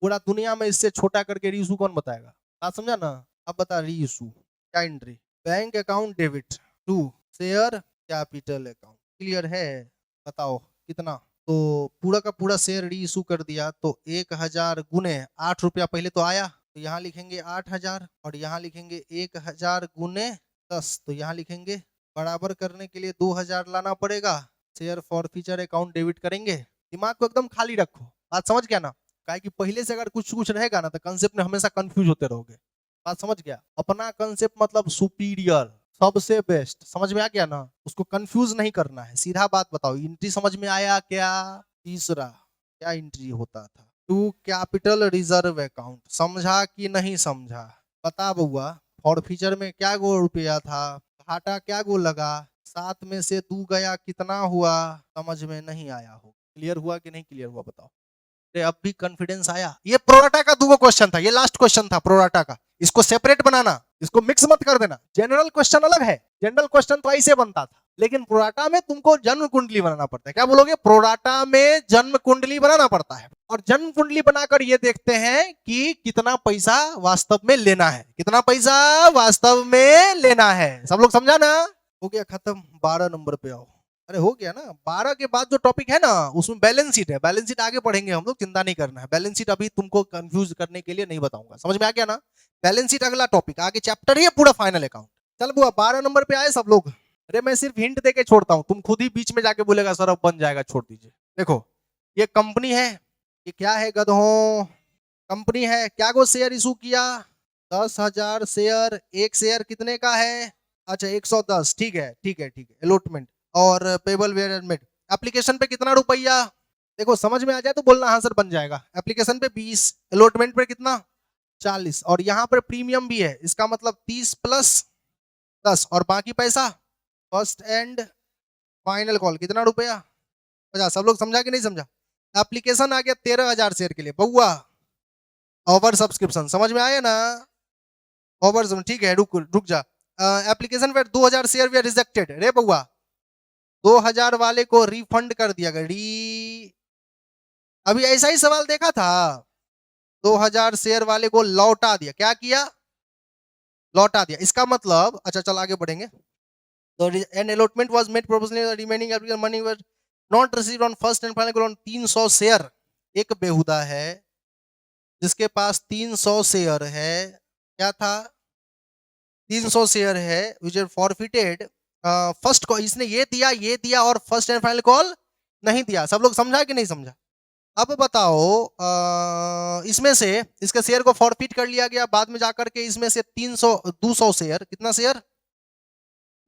S1: पूरा दुनिया में इससे छोटा करके रीइशू कौन बताएगा? बात समझा ना? अब बता रीइशू क्या entry? Bank account debit to share capital account. Clear है? बताओ कितना? तो पूरा का पूरा शेयर रीइशू कर दिया, तो 1000 गुने 8 रुपया पहले तो आया, तो यहाँ लिखेंगे 8000 और यहाँ लिखेंगे 1000 गुने 10, तो यहाँ लिखेंगे बराबर करने के लिए 2000 लाना पड़ेगा। शेयर फॉरफीचर अकाउंट डेबिट करेंगे। दिमाग को एकदम खाली रखो, बात समझ गया ना? काहे कि पहले से अगर कुछ कुछ रहेगा ना तो कंसेप्ट में हमेशा कंफ्यूज होते रहोगे। बात समझ गया? अपना कंसेप्ट मतलब सुपीरियर, सबसे बेस्ट, समझ में आ गया ना? उसको कंफ्यूज नहीं करना है, सीधा बात बताओ। एंट्री समझ में आया क्या? तीसरा क्या एंट्री होता था? To capital reserve account. समझा कि नहीं समझा? बता बउआ, फॉरफीचर में क्या गो रुपया था? घाटा क्या गो लगा? 7 में से 2 गया, कितना हुआ? समझ में नहीं आया हो। क्लियर हुआ कि नहीं क्लियर हुआ बताओ? अब भी कॉन्फिडेंस आया? ये प्रोराटा का 2 क्वेश्चन था, ये लास्ट क्वेश्चन था प्रोराटा का। इसको सेपरेट बनाना, इसको मिक्स मत कर देना। जनरल क्वेश्चन अलग है, जनरल क्वेश्चन तो ऐसे बनता था, लेकिन प्रोराटा में तुमको जन्म कुंडली बनाना पड़ता है। क्या बोलोगे? प्रोराटा में जन्म कुंडली बनाना पड़ता है, और जन्म कुंडली बनाकर ये देखते हैं कि कितना पैसा वास्तव में लेना है, कितना पैसा वास्तव में लेना है। सब लोग समझा ना? हो गया खत्म। 12 नंबर पे आओ। अरे हो गया ना? 12 के बाद जो टॉपिक है ना उसमें बैलेंस शीट है। बैलेंस शीट आगे पढ़ेंगे हम लोग, चिंता नहीं करना है। बैलेंस शीट अभी तुमको कंफ्यूज करने के लिए नहीं बताऊंगा, समझ में आ गया ना? बैलेंस शीट अगला टॉपिक, आगे चैप्टर ही है पूरा फाइनल अकाउंट। चल बुआ 12 नंबर पे आए सब लोग? अरे मैं सिर्फ हिंट देके छोड़ता हूँ, तुम खुद ही बीच में जाके बोलेगा सर अब बन जाएगा, छोड़ दीजिए। देखो ये कंपनी है, ये क्या है गधों? कंपनी है। क्या को शेयर इशू किया? 10,000 शेयर। एक शेयर कितने का है? अच्छा 110। ठीक है ठीक है ठीक है। अलॉटमेंट और पेबल वेयरमेंट। एप्लीकेशन पे कितना रुपया? देखो समझ में आ जाए तो बोलना हाँ सर बन जाएगा। एप्लीकेशन पे 20, अलॉटमेंट पे कितना? 40, और यहाँ पर प्रीमियम भी है, इसका मतलब 30 प्लस 10, और बाकी पैसा फर्स्ट एंड फाइनल कॉल कितना रुपया? 50। सब लोग समझा कि नहीं समझा? एप्लीकेशन आ गया 13,000 शेयर के लिए बउआ। ओवर सब्सक्रिप्शन समझ में आया ना? ओवर, ठीक है रुक रुक जा। एप्लीकेशन पे 2000 शेयर भी रिजेक्टेड रे बउआ। 2000 वाले को रिफंड कर दिया गया। अभी ऐसा ही सवाल देखा था। 2000 शेयर वाले को लौटा दिया। क्या किया? लौटा दिया। इसका मतलब, अच्छा चल आगे बढ़ेंगे। तो an allotment was made proportionally remaining money were not received on first and final call. 300 share एक बेहुदा है जिसके पास 300 शेयर है। क्या था? 300 शेयर है which are forfeited. First call इसने ये दिया और फर्स्ट एंड फाइनल कॉल नहीं दिया। सब लोग समझा कि नहीं समझा? अब बताओ, इसमें से इसके शेयर को फॉरफिट कर लिया गया, बाद में जाकर के इसमें से 200 शेयर, कितना शेयर?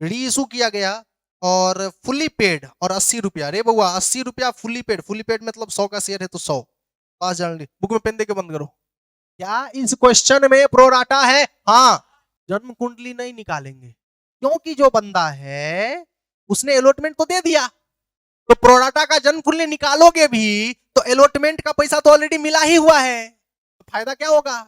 S1: री इशू किया गया और फुल्ली पेड और 80 रुपया। अरे बउआ 80 रुपया फुल्ली पेड मतलब 100 का शेयर है तो 100। पास जान ली, बुक में पेन दे के बंद करो। क्या इस क्वेश्चन में प्रोराटा है? हाँ। जन्म कुंडली नहीं निकालेंगे क्योंकि जो बंदा है उसने अलॉटमेंट तो दे दिया, तो प्रोराटा का जन्म कुंडली निकालोगे भी तो अलॉटमेंट का पैसा तो ऑलरेडी मिला ही हुआ है, तो फायदा क्या होगा?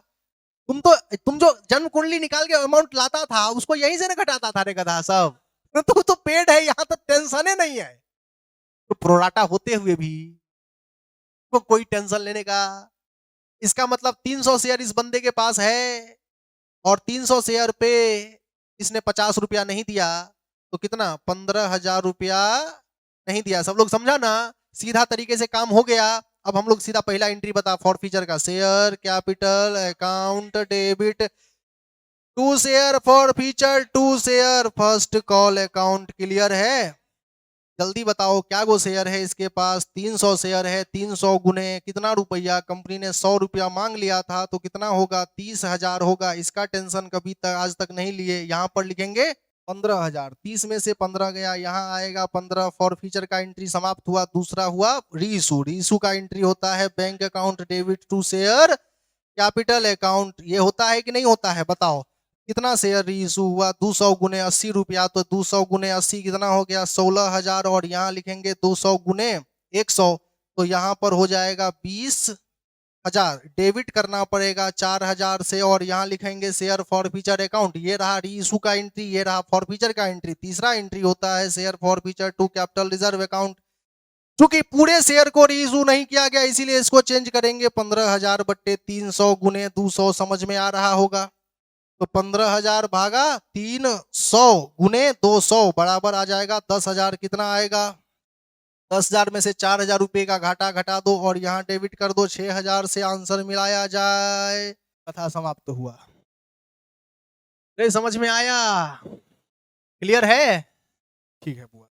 S1: तुम जो जन्म कुंडली निकाल के अमाउंट लाता था उसको यहीं से ना घटाता था रे गधा सब। तो पेड है, यहां तो टेंशन ही नहीं है। तो प्रोराटा होते हुए भी तो कोई टेंशन लेने का, इसका मतलब 300 शेयर इस बंदे के पास है और 300 शेयर पे इसने 50 रुपया नहीं दिया, तो कितना 15,000 रुपया नहीं दिया। सब लोग समझा ना? सीधा तरीके से काम हो गया। अब हम लोग सीधा पहला एंट्री बता फॉर फीचर का, share capital account debit to share forfeiture to share first call account clear है? जल्दी बताओ क्या गो शेयर है इसके पास? 300 शेयर है, 300 गुने कितना रुपया? कंपनी ने 100 रुपया मांग लिया था तो कितना होगा? 30,000 होगा। इसका टेंशन कभी तक आज तक नहीं लिए। यहाँ पर लिखेंगे 15,000, 30 में से 15 गया, यहाँ आएगा 15। फॉर फीचर का एंट्री समाप्त हुआ। दूसरा हुआ रीइशू। रीइशू का एंट्री होता है bank account debit to share capital account. ये होता है कि नहीं होता है? बताओ कितना शेयर रीइशू हुआ? 200 गुने 80 रुपया, तो 200 गुने 80 कितना हो गया? 16,000। और यहाँ लिखेंगे 200 गुने 100, तो यहाँ पर हो जाएगा 20,000। डेबिट करना पड़ेगा 4,000 से और यहाँ लिखेंगे शेयर फॉर फीचर अकाउंट। ये रहा रीइशू का एंट्री, ये रहा फॉर फीचर का एंट्री। तीसरा एंट्री होता है share forfeiture to capital reserve account. चूंकि पूरे शेयर को रीइशू नहीं किया गया इसीलिए इसको चेंज करेंगे 15,000 बट्टे 300 गुने 200। समझ में आ रहा होगा? तो 15,000 भागा 300 गुने 200 बराबर आ जाएगा 10,000। कितना आएगा? 10,000 में से 4,000 रुपए का घाटा घटा दो और यहाँ डेबिट कर दो 6,000 से, आंसर मिलाया जाए। कथा समाप्त हुआ। नहीं समझ में आया? क्लियर है? ठीक है बुआ।